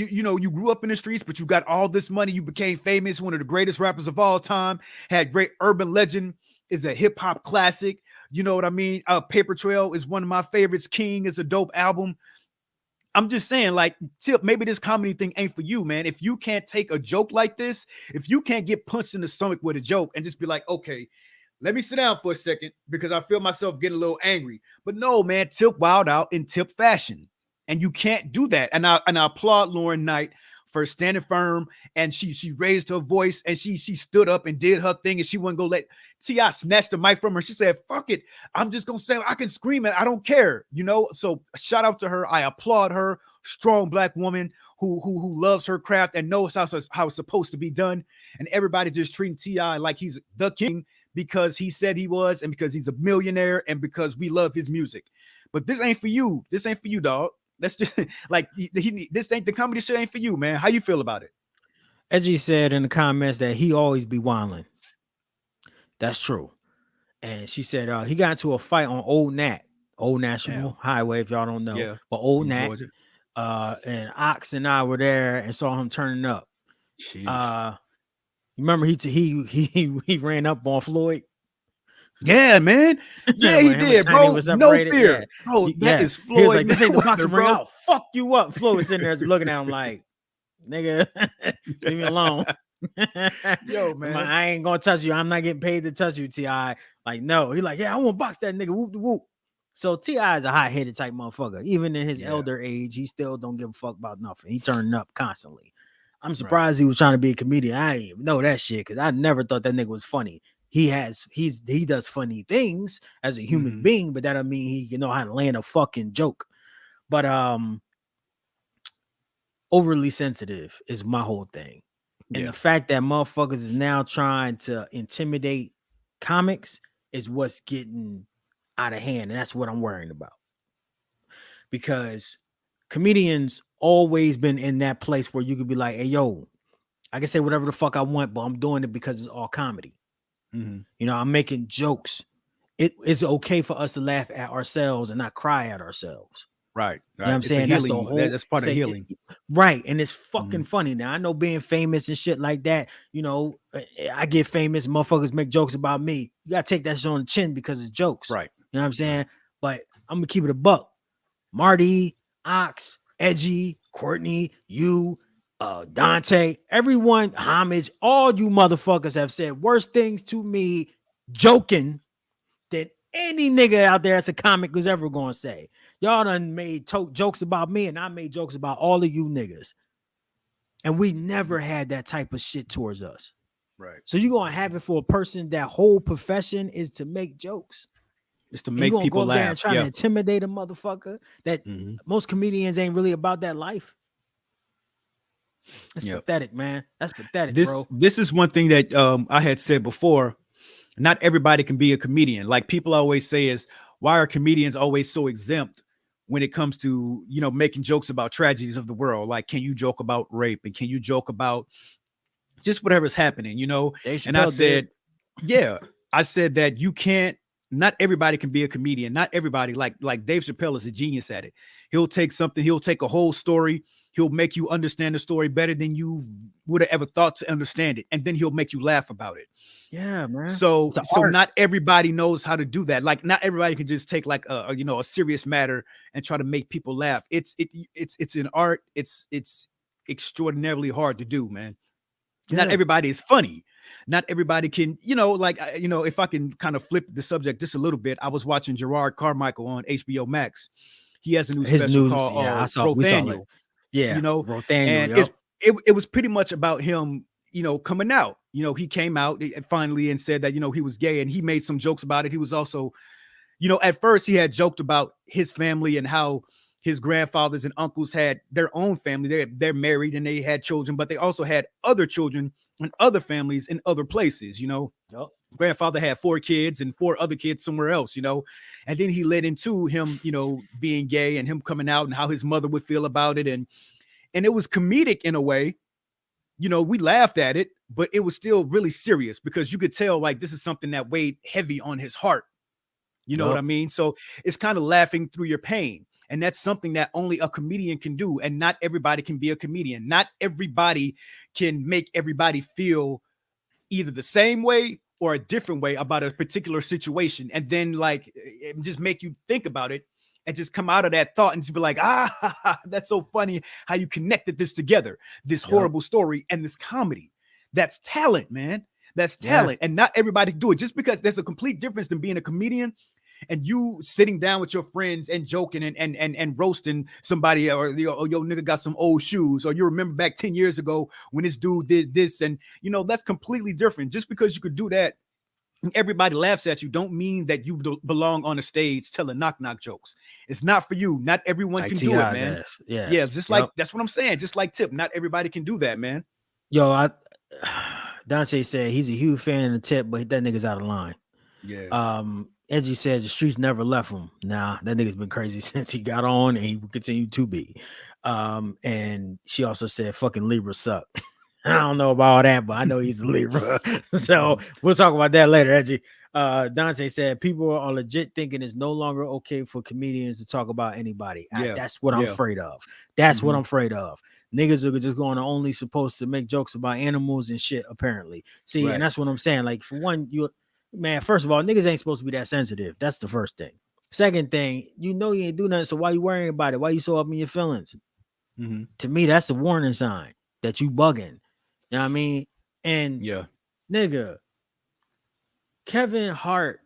grew up in the streets, but you got all this money. You became famous, one of the greatest rappers of all time, had great urban legend, is a hip hop classic. You know what I mean? Paper Trail is one of my favorites. King is a dope album. I'm just saying, like, Tip, maybe this comedy thing ain't for you, man. If you can't take a joke like this, if you can't get punched in the stomach with a joke and just be like, okay, let me sit down for a second because I feel myself getting a little angry. But no, man, Tip wild out in Tip fashion. And you can't do that. And I applaud Lauren Knight for standing firm, and she raised her voice and she stood up and did her thing, and she wasn't gonna let T.I. snatch the mic from her. She said, fuck it, I'm just gonna say I can scream it, I don't care, So shout out to her. I applaud her. Strong Black woman who loves her craft and knows how it's supposed to be done. And everybody just treating T.I. like he's the king because he said he was, and because he's a millionaire, and because we love his music. But this ain't for you. This ain't for you, dog. That's just like this ain't the comedy shit ain't for you, man. How you feel about it? Edgy said in the comments that he always be wilding. That's true. And she said he got into a fight on Old National Highway, if y'all don't know. Yeah, but Old Nat, Georgia. And Ox and I were there and saw him turning up. Jeez. Remember he ran up on Floyd? Yeah, man. Yeah, he did, bro. No fear. Yeah. Bro, that is Floyd. He was like, this ain't the boxing ring. Bro. I'll fuck you up. Floyd was sitting there looking at him like, nigga, leave me alone. Yo, man. I ain't gonna touch you. I'm not getting paid to touch you, T.I. Like, no. He like, yeah, I want to box that nigga. Whoop, whoop. So T.I. is a hot-headed type motherfucker. Even in his elder age, he still don't give a fuck about nothing. He turning up constantly. I'm surprised he was trying to be a comedian. I didn't even know that shit because I never thought that nigga was funny. He does funny things as a human being, but that don't mean he can know how to land a fucking joke. But overly sensitive is my whole thing. And the fact that motherfuckers is now trying to intimidate comics is what's getting out of hand. And that's what I'm worrying about. Because comedians always been in that place where you could be like, hey, yo, I can say whatever the fuck I want, but I'm doing it because it's all comedy. You know, I'm making jokes. It's okay for us to laugh at ourselves and not cry at ourselves. Right. You know what I'm saying? That's the whole, that's part of healing. Right. And it's fucking funny. Now, I know being famous and shit like that, you know, I get famous, motherfuckers make jokes about me. You gotta take that shit on the chin because it's jokes. Right. You know what I'm saying? But I'm gonna keep it a buck. Marty, Ox, Edgy, Courtney, you, Dante, everyone, Homage, all you motherfuckers have said worse things to me joking than any nigga out there that's a comic was ever gonna say. Y'all done made jokes about me, and I made jokes about all of you niggas. And we never had that type of shit towards us. Right. So you're gonna have it for a person that whole profession is to make jokes. It's to make people laugh. And try to intimidate a motherfucker that most comedians ain't really about that life. That's pathetic, man. That's pathetic, bro. This is one thing that I had said before. Not everybody can be a comedian. Like people always say is, why are comedians always so exempt when it comes to, you know, making jokes about tragedies of the world? Like, can you joke about rape? And can you joke about just whatever's happening, you know? And I said, I said that you can't, not everybody can be a comedian. Not everybody, like Dave Chappelle is a genius at it. He'll take something, he'll take a whole story, he'll make you understand the story better than you would have ever thought to understand it, and then he'll make you laugh about it. Yeah, man. So not everybody knows how to do that. Like not everybody can just take like a you know, a serious matter and try to make people laugh. It's an art. It's extraordinarily hard to do, man. Not everybody is funny. Not everybody can, you know, like, you know, if I can kind of flip the subject just a little bit, I was watching Gerard Carmichael on HBO Max. He has a new special called Rothaniel. Yeah, you know, Rothaniel, and it was pretty much about him, you know, coming out. You know, he came out finally and said that, you know, he was gay, and he made some jokes about it. He was also, you know, at first he had joked about his family and how his grandfathers and uncles had their own family. They're married and they had children, but they also had other children and other families in other places, you know. Grandfather had 4 kids and 4 other kids somewhere else, you know. And then he led into him, you know, being gay and him coming out and how his mother would feel about it. And it was comedic in a way. You know, we laughed at it, but it was still really serious because you could tell like this is something that weighed heavy on his heart. You know what I mean? So it's kind of laughing through your pain. And that's something that only a comedian can do. And not everybody can be a comedian. Not everybody can make everybody feel either the same way or a different way about a particular situation. And then like just make you think about it and just come out of that thought and just be like, that's so funny how you connected this together, this horrible story and this comedy. That's talent, man. That's talent. And not everybody can do it. Just because there's a complete difference than being a comedian and you sitting down with your friends and joking and roasting somebody, or yo nigga got some old shoes, or you remember back 10 years ago when this dude did this, and you know that's completely different. Just because you could do that and everybody laughs at you don't mean that you belong on a stage telling knock jokes. It's not for you. Not everyone can do it, man. Yeah, just like that's what I'm saying. Just like Tip, not everybody can do that, man. Yo, Dante said he's a huge fan of Tip, but that nigga's out of line. Yeah. Edgy said the streets never left him. Nah, that nigga's been crazy since he got on, and he will continue to be. And she also said fucking Libra suck. I don't know about all that, but I know he's a Libra. So we'll talk about that later, Edgy. Dante said people are legit thinking it's no longer okay for comedians to talk about anybody. That's what I'm afraid of. That's what I'm afraid of. Niggas are just going to only supposed to make jokes about animals and shit, apparently. See, and that's what I'm saying. Like, for one, man, first of all, niggas ain't supposed to be that sensitive. That's the first thing. Second thing, you know you ain't do nothing, so why you worrying about it? Why you so up in your feelings? To me, that's a warning sign that you bugging. You know what I mean? And Yeah. nigga, Kevin Hart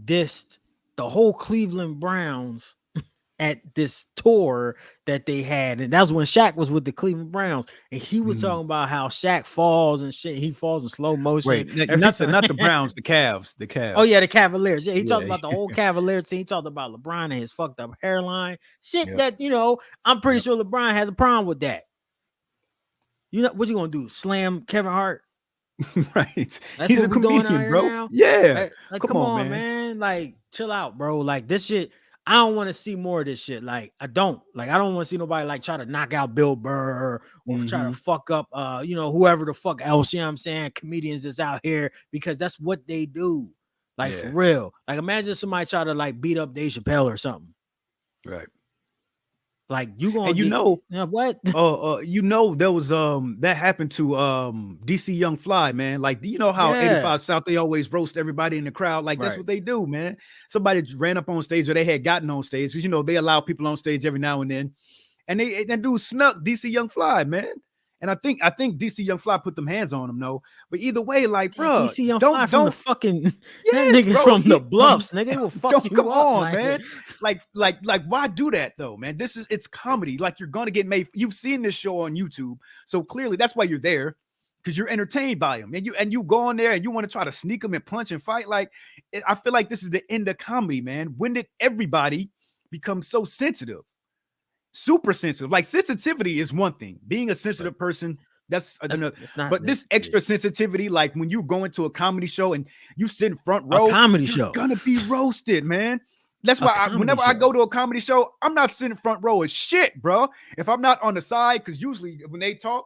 dissed the whole Cleveland Browns at this tour that they had, and that's when Shaq was with the Cleveland Browns, and he was talking about how Shaq falls and shit. He falls in slow motion. Wait, every time. not the Browns, the Cavs, the Cavs. Oh yeah, the Cavaliers. Yeah, he talked Yeah. about the whole Cavaliers team. He talked about LeBron and his fucked up hairline. Shit Yep. that, you know, I'm pretty Yep. sure LeBron has a problem with that. You know what you gonna do? Slam Kevin Hart? Right. That's He's what a we doing out comedian, here bro. now. Yeah. Like, Come come on, on, man. Like, chill out, bro. Like this shit. I don't want to see more of this shit. Like, I don't want to see nobody like try to knock out Bill Burr or try to fuck up you know, whoever the fuck else, you know what I'm saying, comedians that's out here, because that's what they do. Like for real. Like imagine somebody try to like beat up Dave Chappelle or something. Right. Like you gonna And you get, know, what? you know, there was that happened to DC Young Fly, man. Like, you know how 85 South, they always roast everybody in the crowd. Like that's what they do, man. Somebody ran up on stage, or they had gotten on stage, because you know they allow people on stage every now and then. And that dude snuck DC Young Fly, man. And I think DC Young Fly put them hands on him, no. But either way, like, bro, DC Young Fly from the fucking that niggas bro, from the bluffs, nigga. They will fuck you come up, on, man. Like, why do that though, man? It's comedy. Like, you're gonna get made. You've seen this show on YouTube, so clearly that's why you're there, because you're entertained by him, and you go on there and you want to try to sneak him and punch and fight. Like, I feel like this is the end of comedy, man. When did everybody become so sensitive? Super sensitive. Like, sensitivity is one thing. Being a sensitive person, that's another. But this extra sensitivity, like when you go into a comedy show and you sit in front row, you're gonna be roasted, man. That's why whenever I go to a comedy show, I'm not sitting front row as shit, bro. If I'm not on the side, because usually when they talk,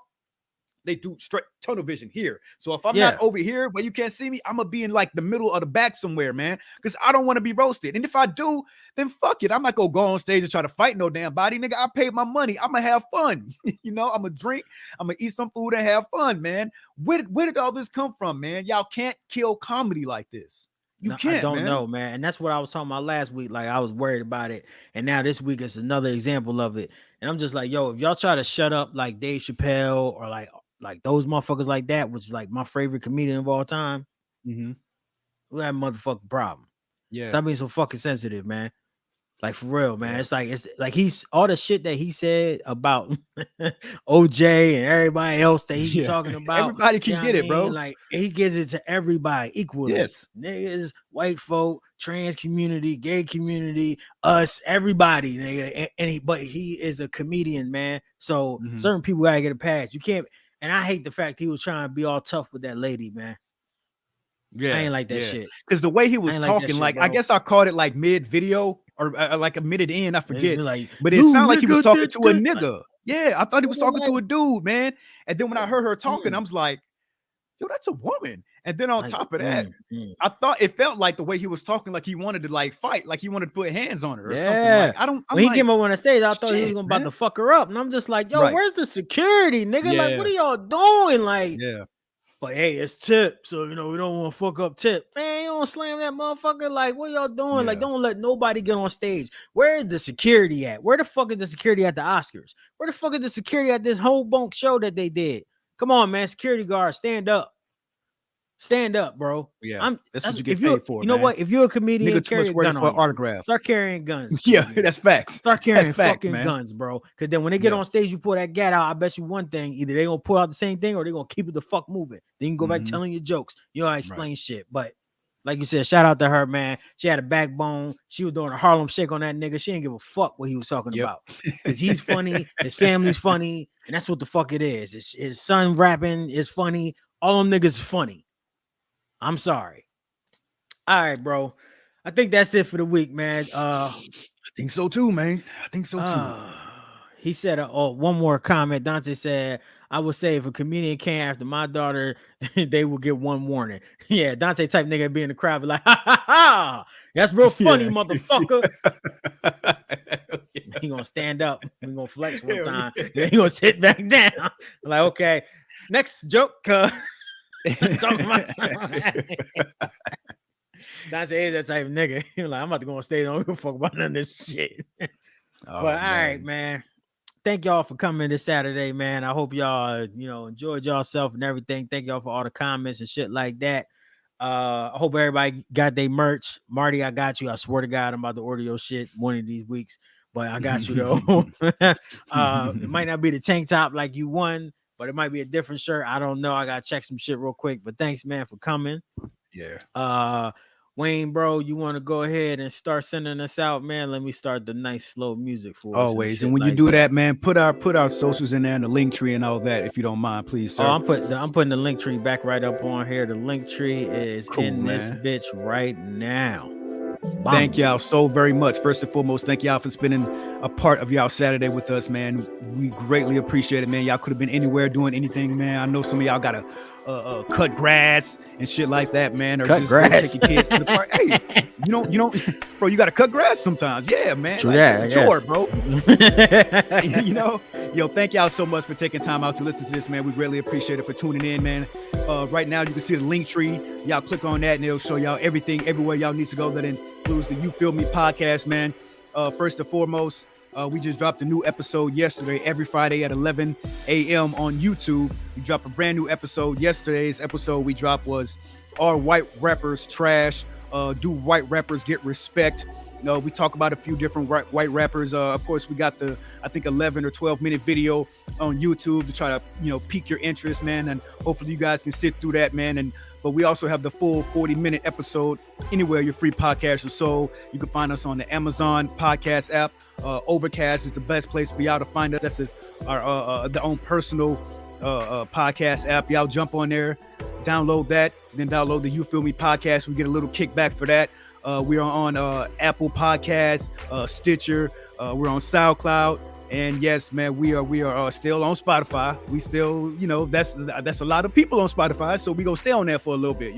they do straight tunnel vision here. So if I'm not over here where you can't see me, I'm gonna be in like the middle of the back somewhere, man, because I don't want to be roasted. And if I do, then fuck it. I'm not gonna go on stage and try to fight no damn body, nigga. I paid my money. I'm gonna have fun. You know, I'm gonna drink, I'm gonna eat some food and have fun, man. Where did all this come from, man? Y'all can't kill comedy like this. You can't. I don't know, man. And that's what I was talking about last week. Like, I was worried about it, and now this week is another example of it. And I'm just like, yo, if y'all try to shut up like Dave Chappelle or like those motherfuckers like that, which is like my favorite comedian of all time, we have a motherfucking problem. Yeah. Stop being so fucking sensitive, man. Like, for real, man. It's like he's all the shit that he said about OJ and everybody else that he's talking about. Everybody can get it, bro. Like, he gives it to everybody equally. Yes. Niggas, white folk, trans community, gay community, us, everybody, nigga. But he is a comedian, man. So certain people gotta get a pass. You can't. And I hate the fact he was trying to be all tough with that lady, man. Yeah, I ain't like that shit. Because the way he was talking, like I guess I caught it like mid video or like a minute in, I forget. But it sounded like he was talking to a nigga. Yeah, I thought he was talking to a dude, man. And then when I heard her talking, I was like, yo, that's a woman. And then on top of that, I thought it felt like the way he was talking, like he wanted to like fight, like he wanted to put hands on her or something. Like, when he came up on the stage, I thought he was about to fuck her up. And I'm just like, yo, where's the security, nigga? Like, what are y'all doing? Like, but hey, it's Tip, so you know we don't want to fuck up Tip. Man, you don't slam that motherfucker. Like, what y'all doing? Like, don't let nobody get on stage. Where is the security at? Where the fuck is the security at the Oscars? Where the fuck is the security at this whole bunk show that they did? Come on, man, security guard, stand up. Stand up, bro. Yeah, that's what you get paid for. You know what? If you're a comedian, nigga, carry a gun on autograph. Start carrying guns. Yeah, that's facts. Start carrying fucking guns, bro. Because then when they get on stage, you pull that gat out. I bet you one thing: either they gonna pull out the same thing, or they gonna keep it the fuck moving. Then you can go back telling your jokes. You know, I explain shit. But like you said, shout out to her, man. She had a backbone. She was doing a Harlem Shake on that nigga. She didn't give a fuck what he was talking about. Because he's funny, his family's funny, and that's what the fuck it is. His son rapping is funny. All them niggas is funny. I'm sorry. All right, bro. I think that's it for the week, man. I think so too, man. I think so too. He said, one more comment. Dante said, I would say if a comedian came after my daughter, they will get one warning. Yeah, Dante type nigga be in the crowd, be like, ha ha ha. That's real funny, motherfucker. He gonna stand up. We gonna flex one time. Then he gonna sit back down. Like, okay, next joke. Talking about something. Dante is that type of nigga. He like, I'm about to go on stage. I don't give a fuck about none of this shit. But all right, man. thank y'all for coming this Saturday, man. I hope y'all, enjoyed yourself and everything. Thank y'all for all the comments and shit like that. I hope everybody got their merch. Marty, I got you. I swear to God, I'm about to order your shit one of these weeks, but I got you though. It might not be the tank top like you won, but it might be a different shirt. I don't know. I gotta check some shit real quick. But thanks, man, for coming. Yeah. Wayne, bro, you want to go ahead and start sending us out, man? Let me start the nice slow music for us. Always. And when you do that, man, put our socials in there and the link tree and all that, if you don't mind, please, sir. Oh, I'm putting the link tree back right up on here. The link tree is Cool, in this man. bitch right now. Thank y'all so very much. First and foremost, thank y'all for spending a part of y'all Saturday with us, man. We greatly appreciate it, man. Y'all could have been anywhere doing anything, man. I know some of y'all gotta cut grass and shit like that, man, or cut just grass. go take your kids to the park. Hey, you don't, bro. You gotta cut grass sometimes, yeah, man. True like, that, it's a chore, bro. Thank y'all so much for taking time out to listen to this, man. We greatly appreciate it for tuning in, man. Right now, you can see the link tree. Y'all click on that, and it'll show y'all everything, everywhere y'all need to go. That includes the You Feel Me podcast, man. First and foremost, we just dropped a new episode yesterday, every Friday at 11 a.m. on YouTube. We dropped a brand new episode. Yesterday's episode we dropped was Are White Rappers Trash? Do white rappers get respect? We talk about a few different white rappers. Of course, we got the, I think, 11 or 12-minute video on YouTube to try to, pique your interest, man. And hopefully you guys can sit through that, man. But we also have the full 40-minute episode anywhere your free podcast is sold. You can find us on the Amazon podcast app. Overcast is the best place for y'all to find us. That's our own personal podcast app. Y'all jump on there, download that, then download the You Feel Me podcast. We get a little kickback for that. We are on Apple Podcasts, Stitcher. We're on SoundCloud, and yes, man, we are still on Spotify. We still, that's a lot of people on Spotify, so we gonna stay on there for a little bit,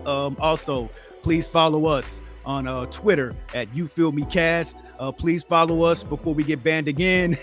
Also, please follow us on Twitter at You Feel Me Cast. Please follow us before we get banned again.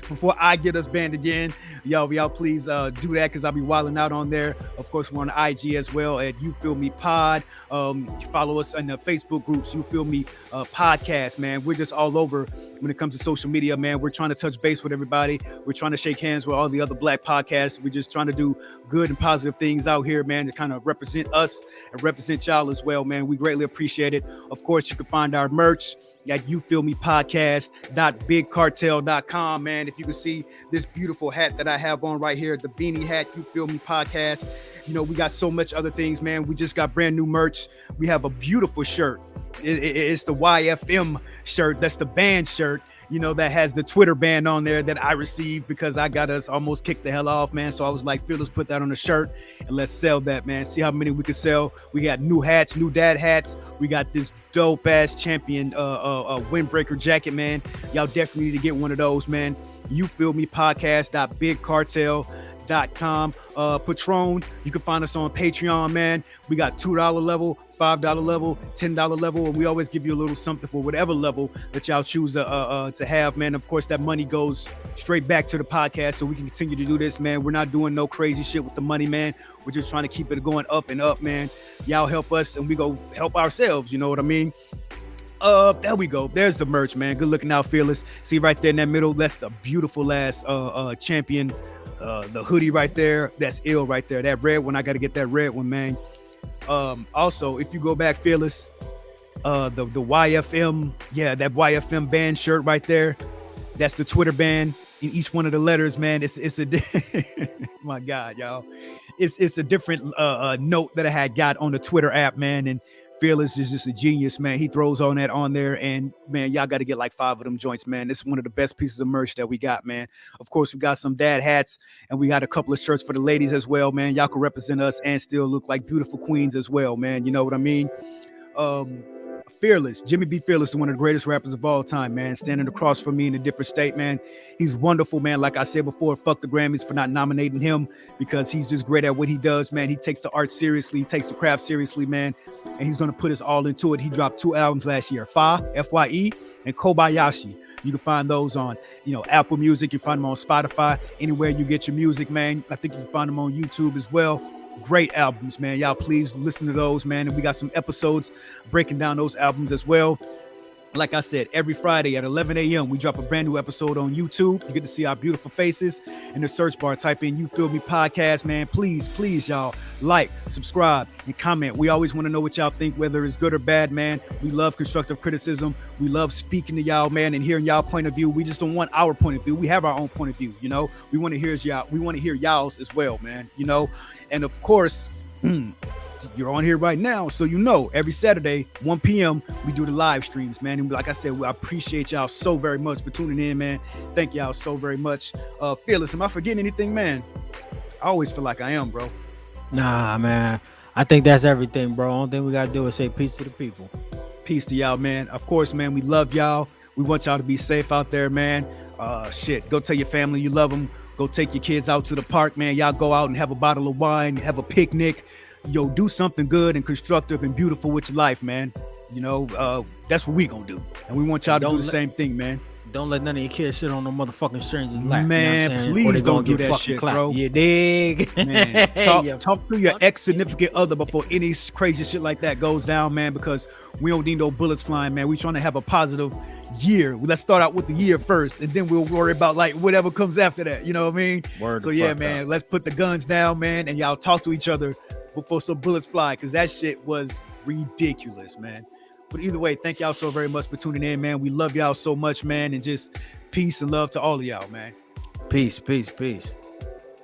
Before I get us banned again, y'all please do that, because I'll be wilding out on there. Of course, we're on IG as well at You Feel Me Pod. Follow us in the Facebook groups, You Feel Me Podcast, man. We're just all over when it comes to social media, man. We're trying to touch base with everybody. We're trying to shake hands with all the other Black podcasts. We're just trying to do good and positive things out here, man, to kind of represent us and represent y'all as well, man. We greatly appreciate it. Of course, you can find our merch at youfeelmepodcast.bigcartel.com, man. If you can see this beautiful hat that I have on right here, the beanie hat, You Feel Me Podcast. We got so much other things, man. We just got brand new merch. We have a beautiful shirt. It's the YFM shirt. That's the band shirt, that has the Twitter band on there that I received because I got us almost kicked the hell off, man. So I was like, let's put that on the shirt and let's sell that, man. See how many we could sell. We got new hats, new dad hats. We got this dope ass champion windbreaker jacket, man. Y'all definitely need to get one of those, man. You Feel Me Podcast.bigcartel.com. Patron, you can find us on Patreon, man. We got $2 level, $5 level, $10 level, and we always give you a little something for whatever level that y'all choose to have, man. Of course, that money goes straight back to the podcast, so we can continue to do this, man. We're not doing no crazy shit with the money, man. We're just trying to keep it going up and up, man. Y'all help us, and we go help ourselves. You know what I mean? There we go. There's the merch, man. Good looking out, Fearless. See right there in that middle, that's the beautiful ass champion. The hoodie right there, that's ill right there. That red one, I got to get that red one, man. Also, if you go back, Fearless, the YFM, that YFM band shirt right there, that's the Twitter band. In each one of the letters, man, it's a my God, y'all, it's a different note that I had got on the Twitter app, man. And Fearless is just a genius, man. He throws on that on there, and man, y'all got to get like 5 of them joints, man. This is one of the best pieces of merch that we got, man. Of course, we got some dad hats, and we got a couple of shirts for the ladies as well, man. Y'all can represent us and still look like beautiful queens as well, man. You know what I mean? Fearless, Jimmy B. Fearless is one of the greatest rappers of all time, man. Standing across from me in a different state, man. He's wonderful, man. Like I said before, fuck the Grammys for not nominating him, because he's just great at what he does, man. He takes the art seriously. He takes the craft seriously, man. And he's going to put us all into it. He dropped 2 albums last year, Fye, and Kobayashi. You can find those on, Apple Music. You find them on Spotify, anywhere you get your music, man. I think you can find them on YouTube as well. Great albums, man. Y'all please listen to those, man. And we got some episodes breaking down those albums as well. Like I said, every Friday at 11 a.m., we drop a brand new episode on YouTube. You get to see our beautiful faces. In the search bar, type in You Feel Me Podcast, man. Please, y'all, like, subscribe, and comment. We always want to know what y'all think, whether it's good or bad, man. We love constructive criticism. We love speaking to y'all, man, and hearing y'all point of view. We just don't want our point of view. We have our own point of view, you know. We want to hear y'all. We want to hear y'all's as well, man, you know. And of course, you're on here right now, so you know every Saturday 1 p.m. we do the live streams, man. And like I said, I appreciate y'all so very much for tuning in, man. Thank y'all so very much. Fearless, am I forgetting anything, man? I always feel like I am, bro. Nah, man, I think that's everything, bro. Only thing we gotta do is say peace to the people. Peace to y'all, man. Of course, man, we love y'all. We want y'all to be safe out there, man. Go tell your family you love them. Go take your kids out to the park, man. Y'all go out and have a bottle of wine, have a picnic. Yo, do something good and constructive and beautiful with your life, man. You know, that's what we gonna do. And we want y'all to do the same thing, man. Don't let none of your kids sit on no motherfucking stranger's lap. Man, you know please don't do that shit, clapped. bro. You dig? Man, talk to your ex-significant other before any crazy shit like that goes down, man, because we don't need no bullets flying, man. We trying to have a positive year. Let's start out with the year first, and then we'll worry about like whatever comes after that. You know what I mean? So yeah, man, let's put the guns down, man, and y'all talk to each other before some bullets fly, because that shit was ridiculous, man. But either way, thank y'all so very much for tuning in, man. We love y'all so much, man, and just peace and love to all of y'all, man. Peace.